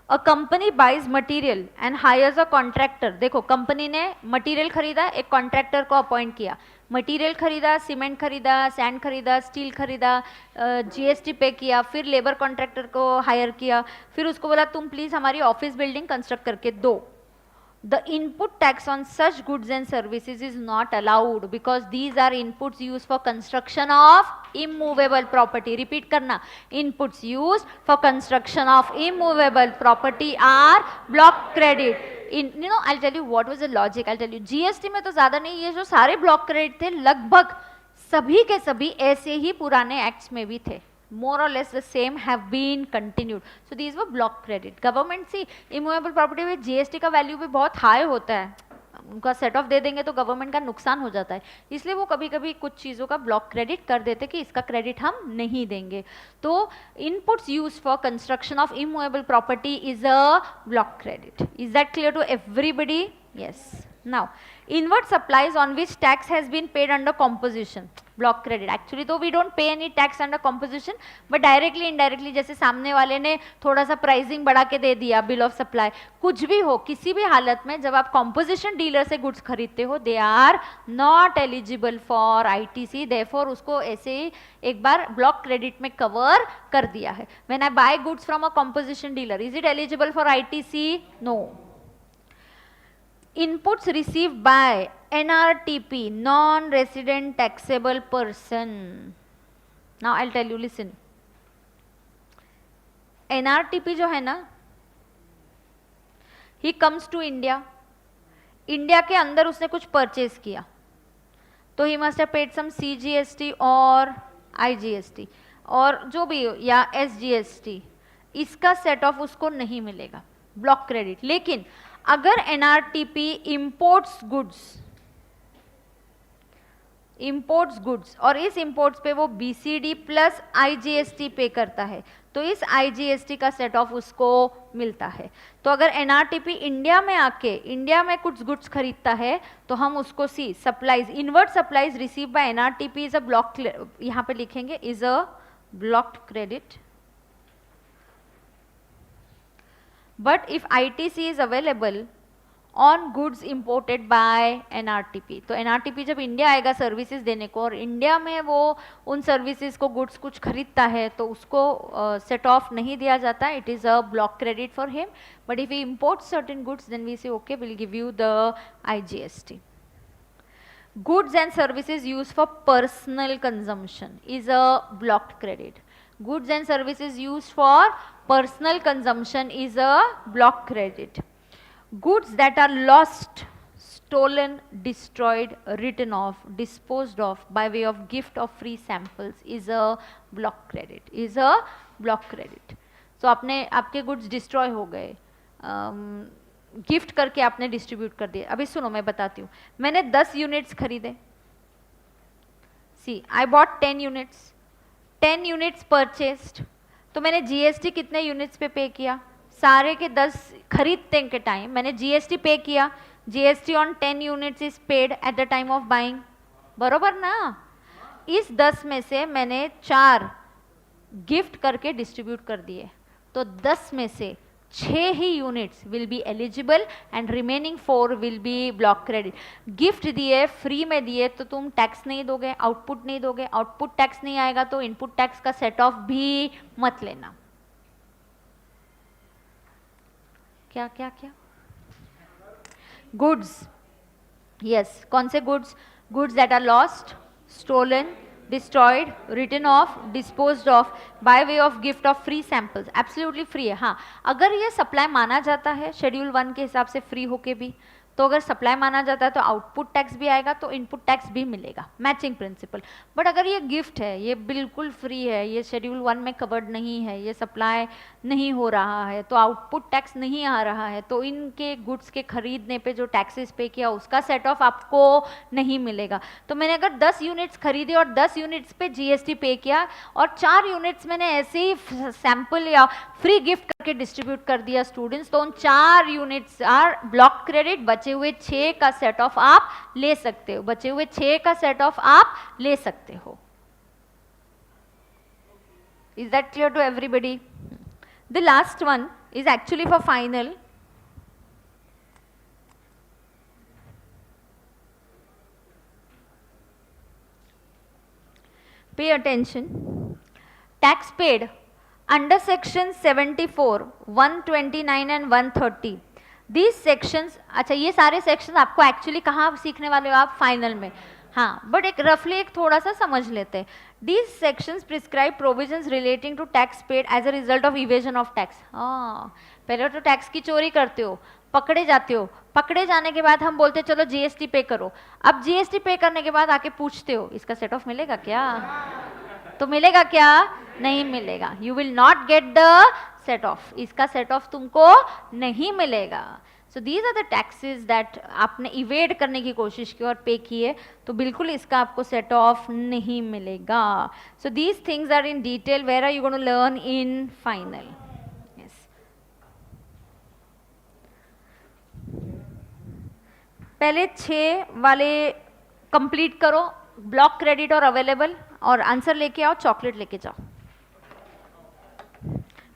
A company buys material and hires a contractor. देखो company ने material खरीदा, एक contractor को appoint किया. Material खरीदा, cement खरीदा, sand खरीदा, स्टील खरीदा, जीएसटी पे किया, फिर लेबर कॉन्ट्रैक्टर को हायर किया, फिर उसको बोला तुम प्लीज हमारी ऑफिस बिल्डिंग कंस्ट्रक्ट करके दो. The input tax on such goods and services is not allowed because these are inputs used for construction of immovable property. Repeat करना. Inputs used for construction of immovable property are block credit. I'll tell you what was the logic. I'll tell you. GST में तो ज़्यादा नहीं, ये जो सारे block credit थे लगभग सभी के सभी ऐसे ही पुराने एक्ट्स में भी थे. More or less the same have been continued. So these were block credit. Government see immovable property में GST का वैल्यू भी बहुत हाई होता है, उनका सेट ऑफ दे देंगे तो गवर्नमेंट का नुकसान हो जाता है, इसलिए वो कभी कभी कुछ चीज़ों का ब्लॉक क्रेडिट कर देते कि इसका क्रेडिट हम नहीं देंगे. तो inputs use for construction of immovable property is a block credit. Is that clear to everybody? Yes. Now inward supplies on which tax has been paid under composition, block credit. Actually तो we don't pay any tax under composition, but directly indirectly जैसे सामने वाले ने थोड़ा सा pricing बढ़ा के दे दिया, बिल ऑफ सप्लाई, कुछ भी हो, किसी भी हालत में जब आप कॉम्पोजिशन डीलर से गुड्स खरीदते हो, they are not eligible for ITC. Therefore उसको ऐसे ही एक बार ब्लॉक क्रेडिट में कवर कर दिया है. When I buy goods from a composition dealer, is it eligible for ITC? No. Inputs received by NRTP, non-resident taxable person. Now I'll tell you, listen. NRTP जो है ना, he comes to India. India के अंदर उसने कुछ purchase किया, तो he must have paid some CGST और IGST और जो भी हो, या SGST. इसका सेट ऑफ उसको नहीं मिलेगा, ब्लॉक क्रेडिट. लेकिन अगर NRTP imports गुड्स और इस इंपोर्ट्स पे वो BCD प्लस IGST पे करता है, तो इस IGST का सेट ऑफ उसको मिलता है. तो अगर NRTP इंडिया में आके इंडिया में कुछ गुड्स खरीदता है, तो हम उसको see supplies, inward supplies receive by NRTP is a block, यहाँ पे लिखेंगे is a blocked credit. But if ITC is available on goods imported by NRTP. तो एनआरटीपी जब इंडिया आएगा सर्विसेज देने को और इंडिया में वो उन सर्विसेज को गुड्स कुछ खरीदता है तो उसको सेट ऑफ नहीं दिया जाता, it is a block credit for him. But if he import certain goods then we say okay will give you the IGST. Goods and services used for personal consumption is a blocked credit. Goods and services used for personal consumption is a blocked credit. Goods that are lost, stolen, destroyed, written off, disposed of by way of gift of free samples is a block credit. Is a block credit. So आपने आपके goods destroy हो गए, gift करके आपने distribute कर दिए। अभी सुनो मैं बताती हूँ, मैंने 10 यूनिट्स खरीदे, see I bought 10 units, 10 units purchased, तो मैंने जीएसटी कितने यूनिट्स पे किया? सारे के 10 खरीदते के टाइम मैंने जीएसटी पे किया। GST on 10 units is paid at the time of buying, बरोबर ना? इस 10 में से मैंने 4 गिफ्ट करके डिस्ट्रीब्यूट कर दिए, तो 10 में से 6 ही units will be eligible and remaining 4 will be block credit. Gift दिए, फ्री में दिए तो तुम टैक्स नहीं दोगे, आउटपुट नहीं दोगे, आउटपुट टैक्स नहीं आएगा तो इनपुट टैक्स का सेट ऑफ भी मत लेना। क्या क्या क्या? गुड्स, यस, कौन से goods? Goods that are lost, stolen, destroyed, written off, disposed off by way of gift of free samples, absolutely free है। हाँ, अगर ये सप्लाई माना जाता है शेड्यूल 1 के हिसाब से फ्री होके भी, तो अगर सप्लाई माना जाता है तो आउटपुट टैक्स भी आएगा तो इनपुट टैक्स भी मिलेगा, मैचिंग प्रिंसिपल। बट अगर ये गिफ्ट है, ये बिल्कुल फ्री है, ये शेड्यूल 1 में कवर्ड नहीं है, ये सप्लाई नहीं हो रहा है, तो आउटपुट टैक्स नहीं आ रहा है, तो इनके गुड्स के खरीदने पे जो टैक्सेस पे किया उसका सेट ऑफ आपको नहीं मिलेगा। तो मैंने अगर 10 यूनिट्स खरीदे और 10 यूनिट्स पे जीएसटी पे किया और 4 यूनिट्स मैंने ऐसे ही सैंपल या फ्री गिफ्ट करके डिस्ट्रीब्यूट कर दिया स्टूडेंट्स, तो उन 4 यूनिट्स आर ब्लॉक क्रेडिट। बचे हुए 6 का सेट ऑफ आप ले सकते हो, बचे हुए 6 का सेट ऑफ आप ले सकते हो। Is that clear to everybody? The last one is actually for final. Pay attention. Tax paid under section 74, 129 and 130. These sections, अच्छा ये सारे sections आपको actually कहाँ सीखने वाले हो आप? फाइनल में। हाँ, बट एक रफली एक थोड़ा सा समझ लेते हैं। These sections prescribe provisions relating to tax paid as a result of evasion of tax. हाँ, पहले तो टैक्स की चोरी करते हो, पकड़े जाते हो, पकड़े जाने के बाद हम बोलते चलो जीएसटी पे करो। अब जीएसटी पे करने के बाद आके पूछते हो इसका सेट ऑफ मिलेगा क्या? तो मिलेगा क्या? नहीं मिलेगा। You will not get the set off, इसका सेट ऑफ तुमको नहीं मिलेगा। So these are the taxes that आपने इवेड करने की कोशिश की और पे किए, तो बिल्कुल इसका आपको सेट ऑफ नहीं मिलेगा। So these things are in detail, where are you going to learn in final. पहले 6 वाले कंप्लीट करो, ब्लॉक क्रेडिट और अवेलेबल, और आंसर लेके आओ, चॉकलेट लेके जाओ।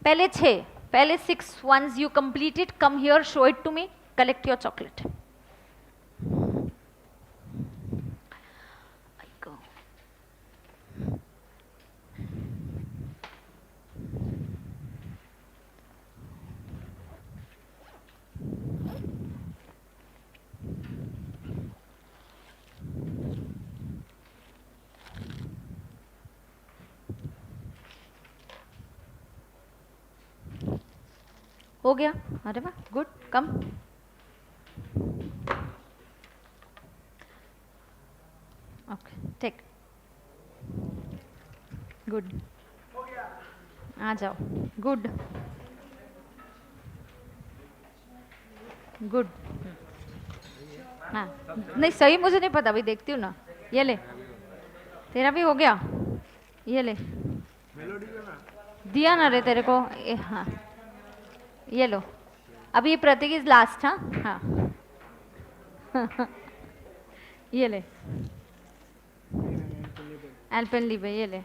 पहले 6, पहले 6 ones you completed, come here, show it to me, collect your chocolate. हो गया? अरे वाह, गुड, कम। ओके, टेक, गुड, आ जाओ, गुड, गुड। हाँ, नहीं सही मुझे नहीं पता, भाई देखती हूँ ना। ये ले, तेरा भी हो गया, ये ले, दिया ना रे तेरे को। हाँ, ये लो, अभी ये प्रतीक इज लास्ट। हाँ हाँ ये ले, एल्पेनलीबे, ये ले।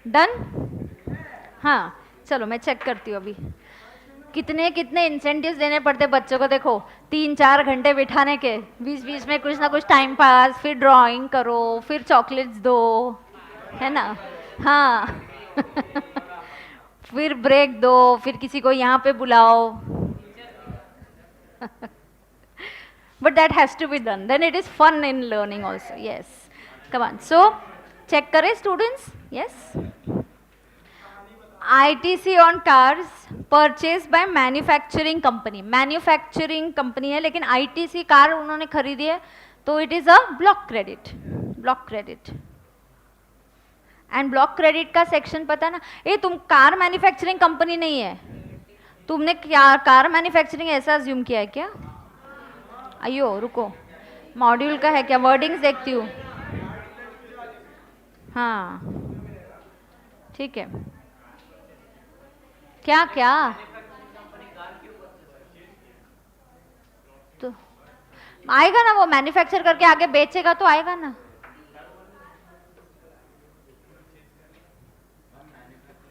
डन? हाँ, चलो मैं चेक करती हूँ अभी। कितने कितने इंसेंटिव्स देने पड़ते बच्चों को, देखो 3-4 घंटे बिठाने के, बीच बीच में कुछ ना कुछ टाइम पास, फिर ड्राइंग करो, फिर चॉकलेट्स दो, है ना? हाँ फिर ब्रेक दो, फिर किसी को यहाँ पे बुलाओ. But that has to be done. Then it is fun in learning also. Yes. Come on. So, check kare students. Yes. ITC on cars purchased by manufacturing company. Manufacturing company है लेकिन ITC car उन्होंने खरीदी है तो it is a block credit. Block credit. And block credit का section पता ना, ये तुम कार मैन्युफैक्चरिंग कंपनी नहीं है, तुमने क्या कार मैन्युफैक्चरिंग ऐसा अज्यूम किया है क्या? अयो रुको, मॉड्यूल का है क्या? वर्डिंग्स देखती हूँ. हाँ ठीक है. क्या क्या तो आएगा ना, वो मैन्युफैक्चर करके आगे बेचेगा तो आएगा ना.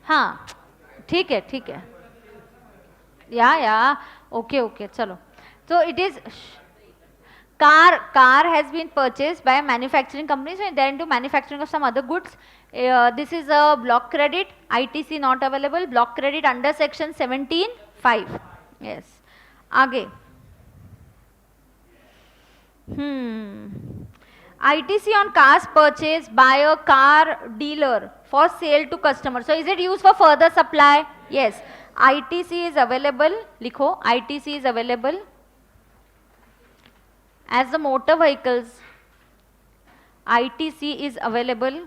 हाँ ठीक है ठीक है. या ओके ओके चलो. तो it is car has been purchased by a manufacturing company, so they're into manufacturing of some other goods. This is a block credit. ITC not available. Block credit under section 17(5). Yes. आगे. ITC on cars purchased by a car dealer for sale to customer. So is it used for further supply? Yes. ITC is available. लिखो ITC is available as the motor vehicles. ITC is available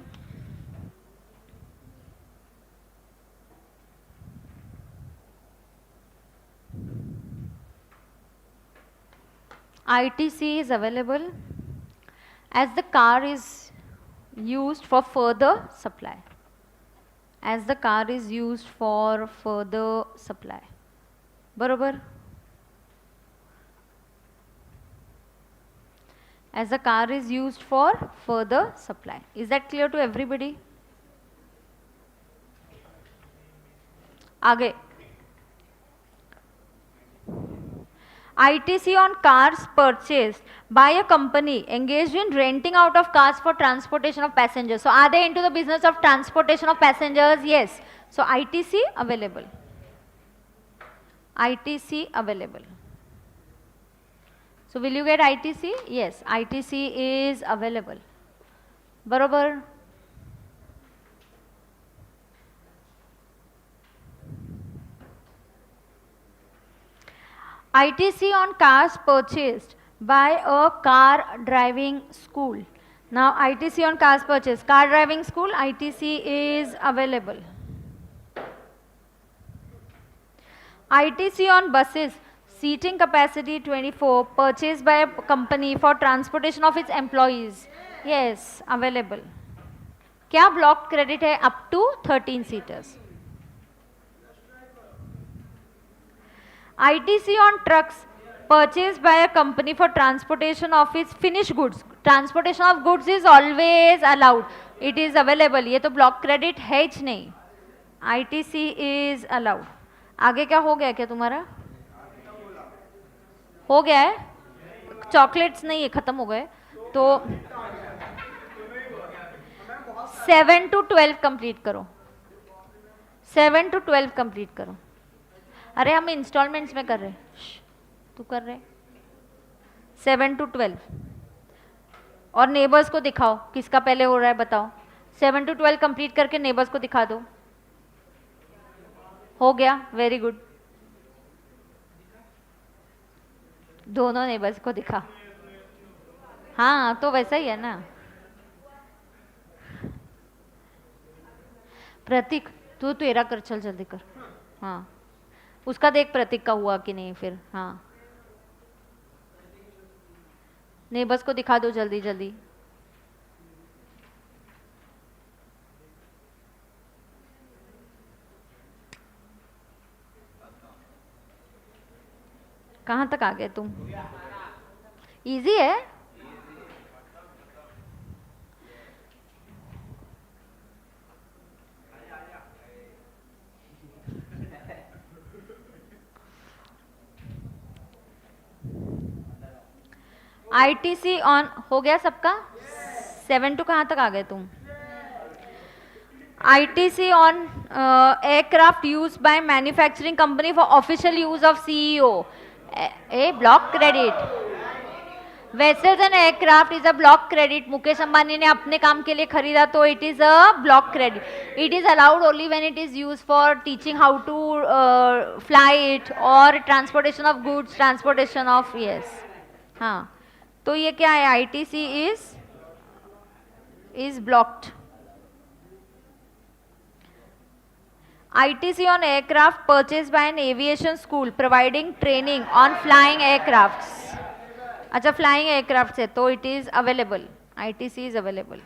ITC is available as the car is used for further supply. As the car is used for further supply. बरोबर? As the car is used for further supply. Is that clear to everybody? आगे. ITC on cars purchased by a company engaged in renting out of cars for transportation of passengers. So are they into the business of transportation of passengers? Yes. So ITC available. ITC available. So will you get ITC? Yes, ITC is available. बरोबर? ITC on cars purchased by a car driving school. Now ITC on cars purchased, car driving school, ITC is available. ITC on buses, seating capacity 24, purchased by a company for transportation of its employees. Yes, available. क्या block credit है? Up to 13 seaters. ITC on trucks purchased by a company for transportation of its finished goods. Transportation of goods is always allowed. It is available. ये तो block credit है ही नहीं. ITC is allowed. आगे क्या हो गया क्या तुम्हारा? हो गया है? चॉकलेट्स नहीं है, खत्म हो गए. तो 7 to 12 कंप्लीट करो. 7 to 12 कंप्लीट करो. अरे हम इंस्टॉलमेंट्स में कर रहे. तू कर रहे. 7 to 12 और नेबर्स को दिखाओ किसका पहले हो रहा है बताओ. 7 to 12 कंप्लीट करके नेबर्स को दिखा दो. हो गया, वेरी गुड. दोनों नेबर्स को दिखा. हाँ तो वैसा ही है ना. प्रतीक तू तेरा कर, चल जल्दी कर. हाँ उसका देख प्रतीक का हुआ कि नहीं फिर. हाँ नेबर्स को दिखा दो जल्दी जल्दी. कहाँ तक आ गए तुम? इजी है. ITC ऑन हो गया सबका? 7 to कहाँ तक आ गए तुम? ITC on aircraft used by manufacturing company for official use of CEO. A block credit. Vessels and aircraft is a block credit. Mukesh Ambani ने अपने काम के लिए खरीदा तो it is a block credit. It is allowed only when it is used for teaching how to fly it or transportation of goods, transportation of yes. हाँ तो ये क्या है? ITC is blocked. ITC on aircraft purchased by an aviation school providing training on flying aircrafts. अच्छा flying aircraft है तो it is available. ITC is available.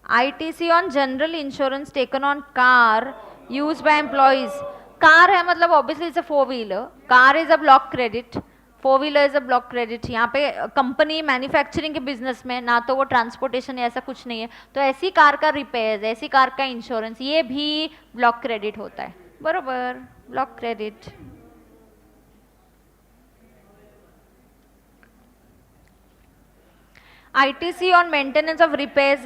ITC on general insurance taken on car used by employees. Car है मतलब obviously it's a four wheeler. Car is a block credit. Four wheeler is a block credit. यहाँ पे company manufacturing के business में ना तो वो transportation ऐसा कुछ नहीं है तो ऐसी कार का रिपेयर, ऐसी कार का इंश्योरेंस ये भी ब्लॉक क्रेडिट होता है. बरोबर, block credit. ITC on maintenance of repairs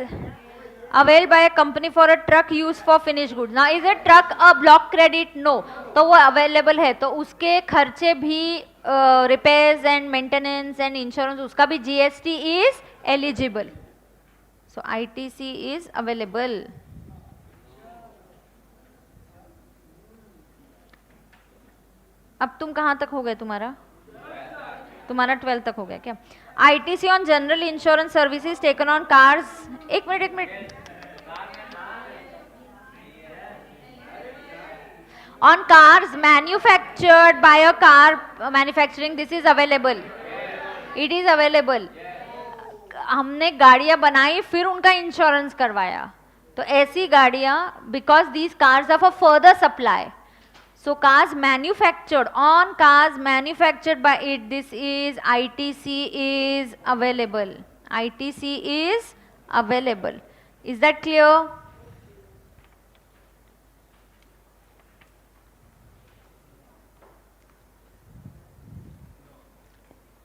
availed by a company for a truck used for finished goods. Now is a truck a block credit? No. तो वो available है तो उसके खर्चे भी repairs and maintenance and insurance उसका भी GST is eligible. So ITC is available. अब तुम कहाँ तक हो गए? तुम्हारा 12 तक हो गया क्या? ITC on general insurance services taken on cars. एक minute. On cars manufactured by a car manufacturing, this is available. It is available. हमने गाड़ियां बनाई फिर उनका इंश्योरेंस करवाया तो ऐसी गाड़ियां because these cars are for further supply. So cars manufactured on cars manufactured by it, this is ITC is available. ITC is available. Is that clear?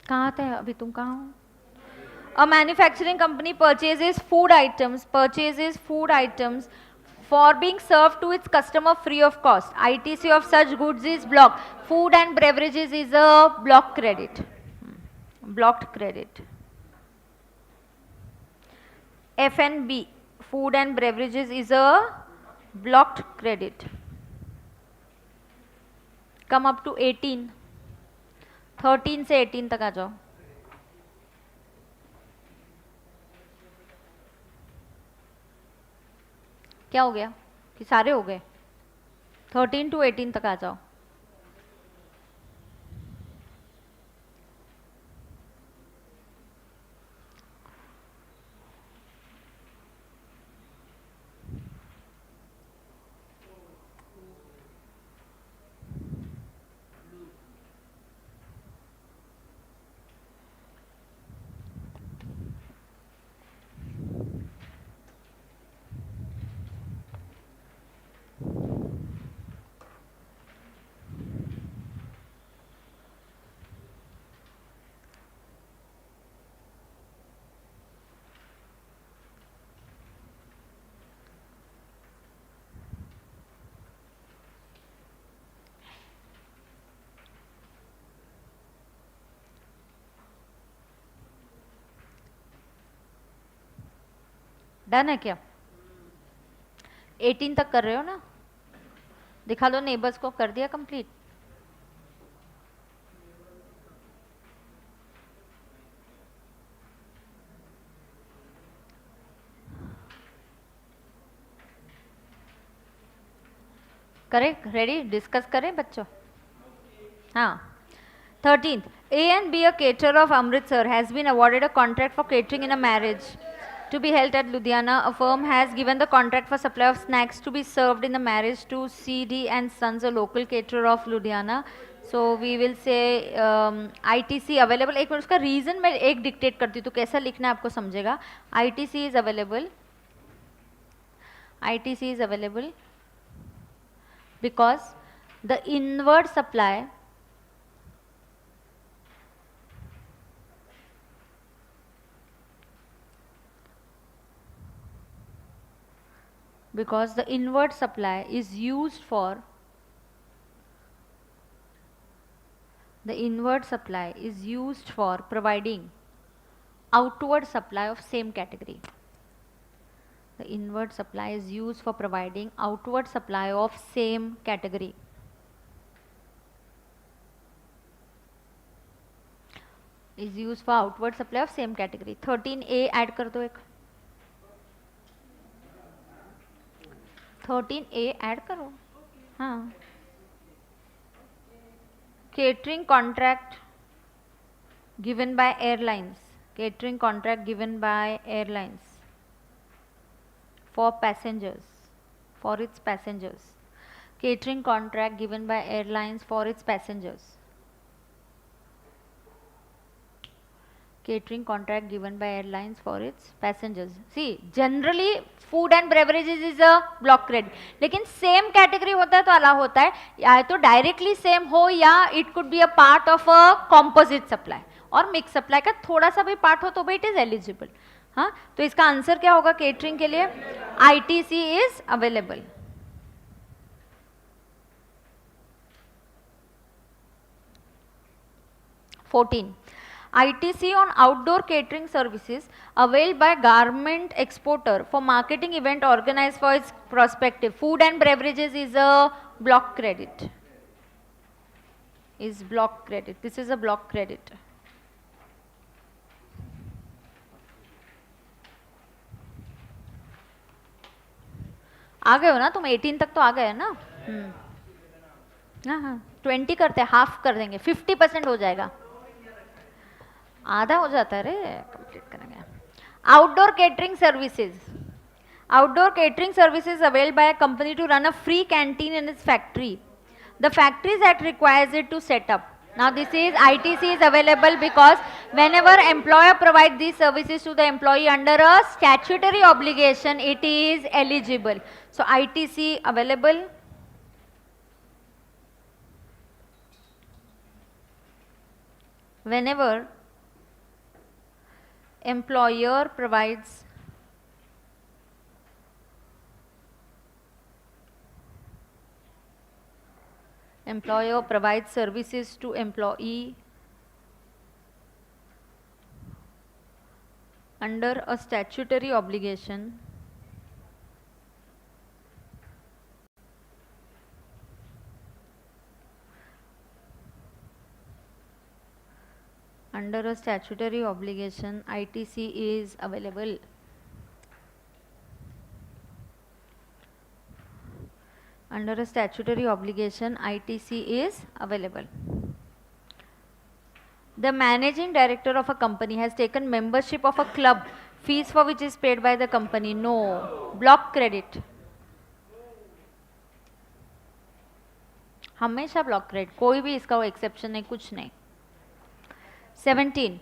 कहाँ थे अभी तुम? कहाँ हो? A manufacturing company purchases food items for being served to its customer free of cost. ITC of such goods is blocked. Food and beverages is a block credit. Blocked credit. F&B, food and beverages is a blocked credit. Come up to 18. 13 से 18 तक आ जाओ. क्या हो गया कि सारे हो गए? 13 to 18 तक आ जाओ. डन है क्या? 18 तक कर रहे हो ना? दिखा दो नेबर्स को. कर दिया कंप्लीट? करें? रेडी? डिस्कस करें बच्चों? हाँ. 13th, A and B, a caterer of Amritsar, has been awarded a contract for catering in a marriage to be held at Ludhiana. A firm has given the contract for supply of snacks to be served in the marriage to CD and Sons, a local caterer of Ludhiana. So we will say ITC available. एक minute, उसका reason मैं एक dictate करती हूँ तो कैसा लिखना है आपको समझेगा. ITC is available. ITC is available because the inward supply because the inward supply is used for providing outward supply of same category. The inward supply is used for providing outward supply of same category. Is used for outward supply of same category. 13A add कर दो एक. 13A add करो. हाँ. Catering contract given by airlines. Catering contract given by airlines for passengers, for its passengers. Catering contract given by airlines for its passengers. Catering contract given by airlines for its passengers. See, generally food and beverages is a block credit, लेकिन same category होता है तो allow होता है, या तो directly same हो या it could be a part of a composite supply और mixed supply का थोड़ा सा भी part हो तो भी it is eligible. हाँ, तो इसका आंसर क्या होगा केटरिंग के लिए? ITC is available. ITC on outdoor catering services availed by garment exporter for marketing event organized for its prospective. Food and beverages is a block credit. Is block credit. This is a block credit. आ गए हो ना तुम? 18 तक तो आ गए ना? हाँ हाँ, 20 करते हैं, हाफ कर देंगे, 50% हो जाएगा, आधा हो जाता है रे, कंप्लीट करेंगे. Outdoor catering services. Outdoor catering services availed by a company to run a free canteen in its factory. The factories that requires it to set up. Now this is ITC is available because whenever employer provides these services to the employee under a statutory obligation, it is eligible. So ITC available. Whenever employer provides services to employee under a statutory obligation, ITC is available. Under a statutory obligation, ITC is available. The managing director of a company has taken membership of a club, fees for which is paid by the company. No. Block credit. हमेशा block credit, कोई भी इसका exception नहीं, कुछ नहीं. 17.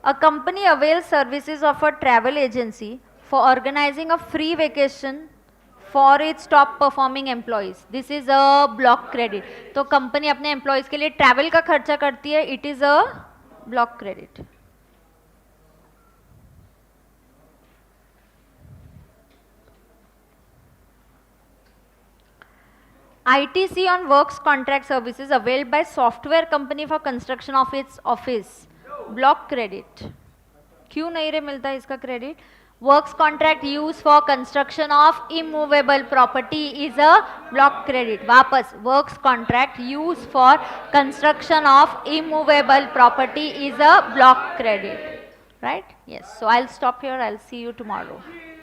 A company avails services of a travel agency for organizing a free vacation for its top performing employees. This is a block credit. तो company अपने employees के लिए ट्रैवल का खर्चा करती है, it is a block credit. ITC on works contract services availed by software company for construction of its office. Block credit. क्यों नहीं रे मिलता इसका credit? Works contract used for construction of immovable property is a block credit. वापस, works contract used for construction of immovable property is a block credit. Right? Yes. So I'll stop here. I'll see you tomorrow.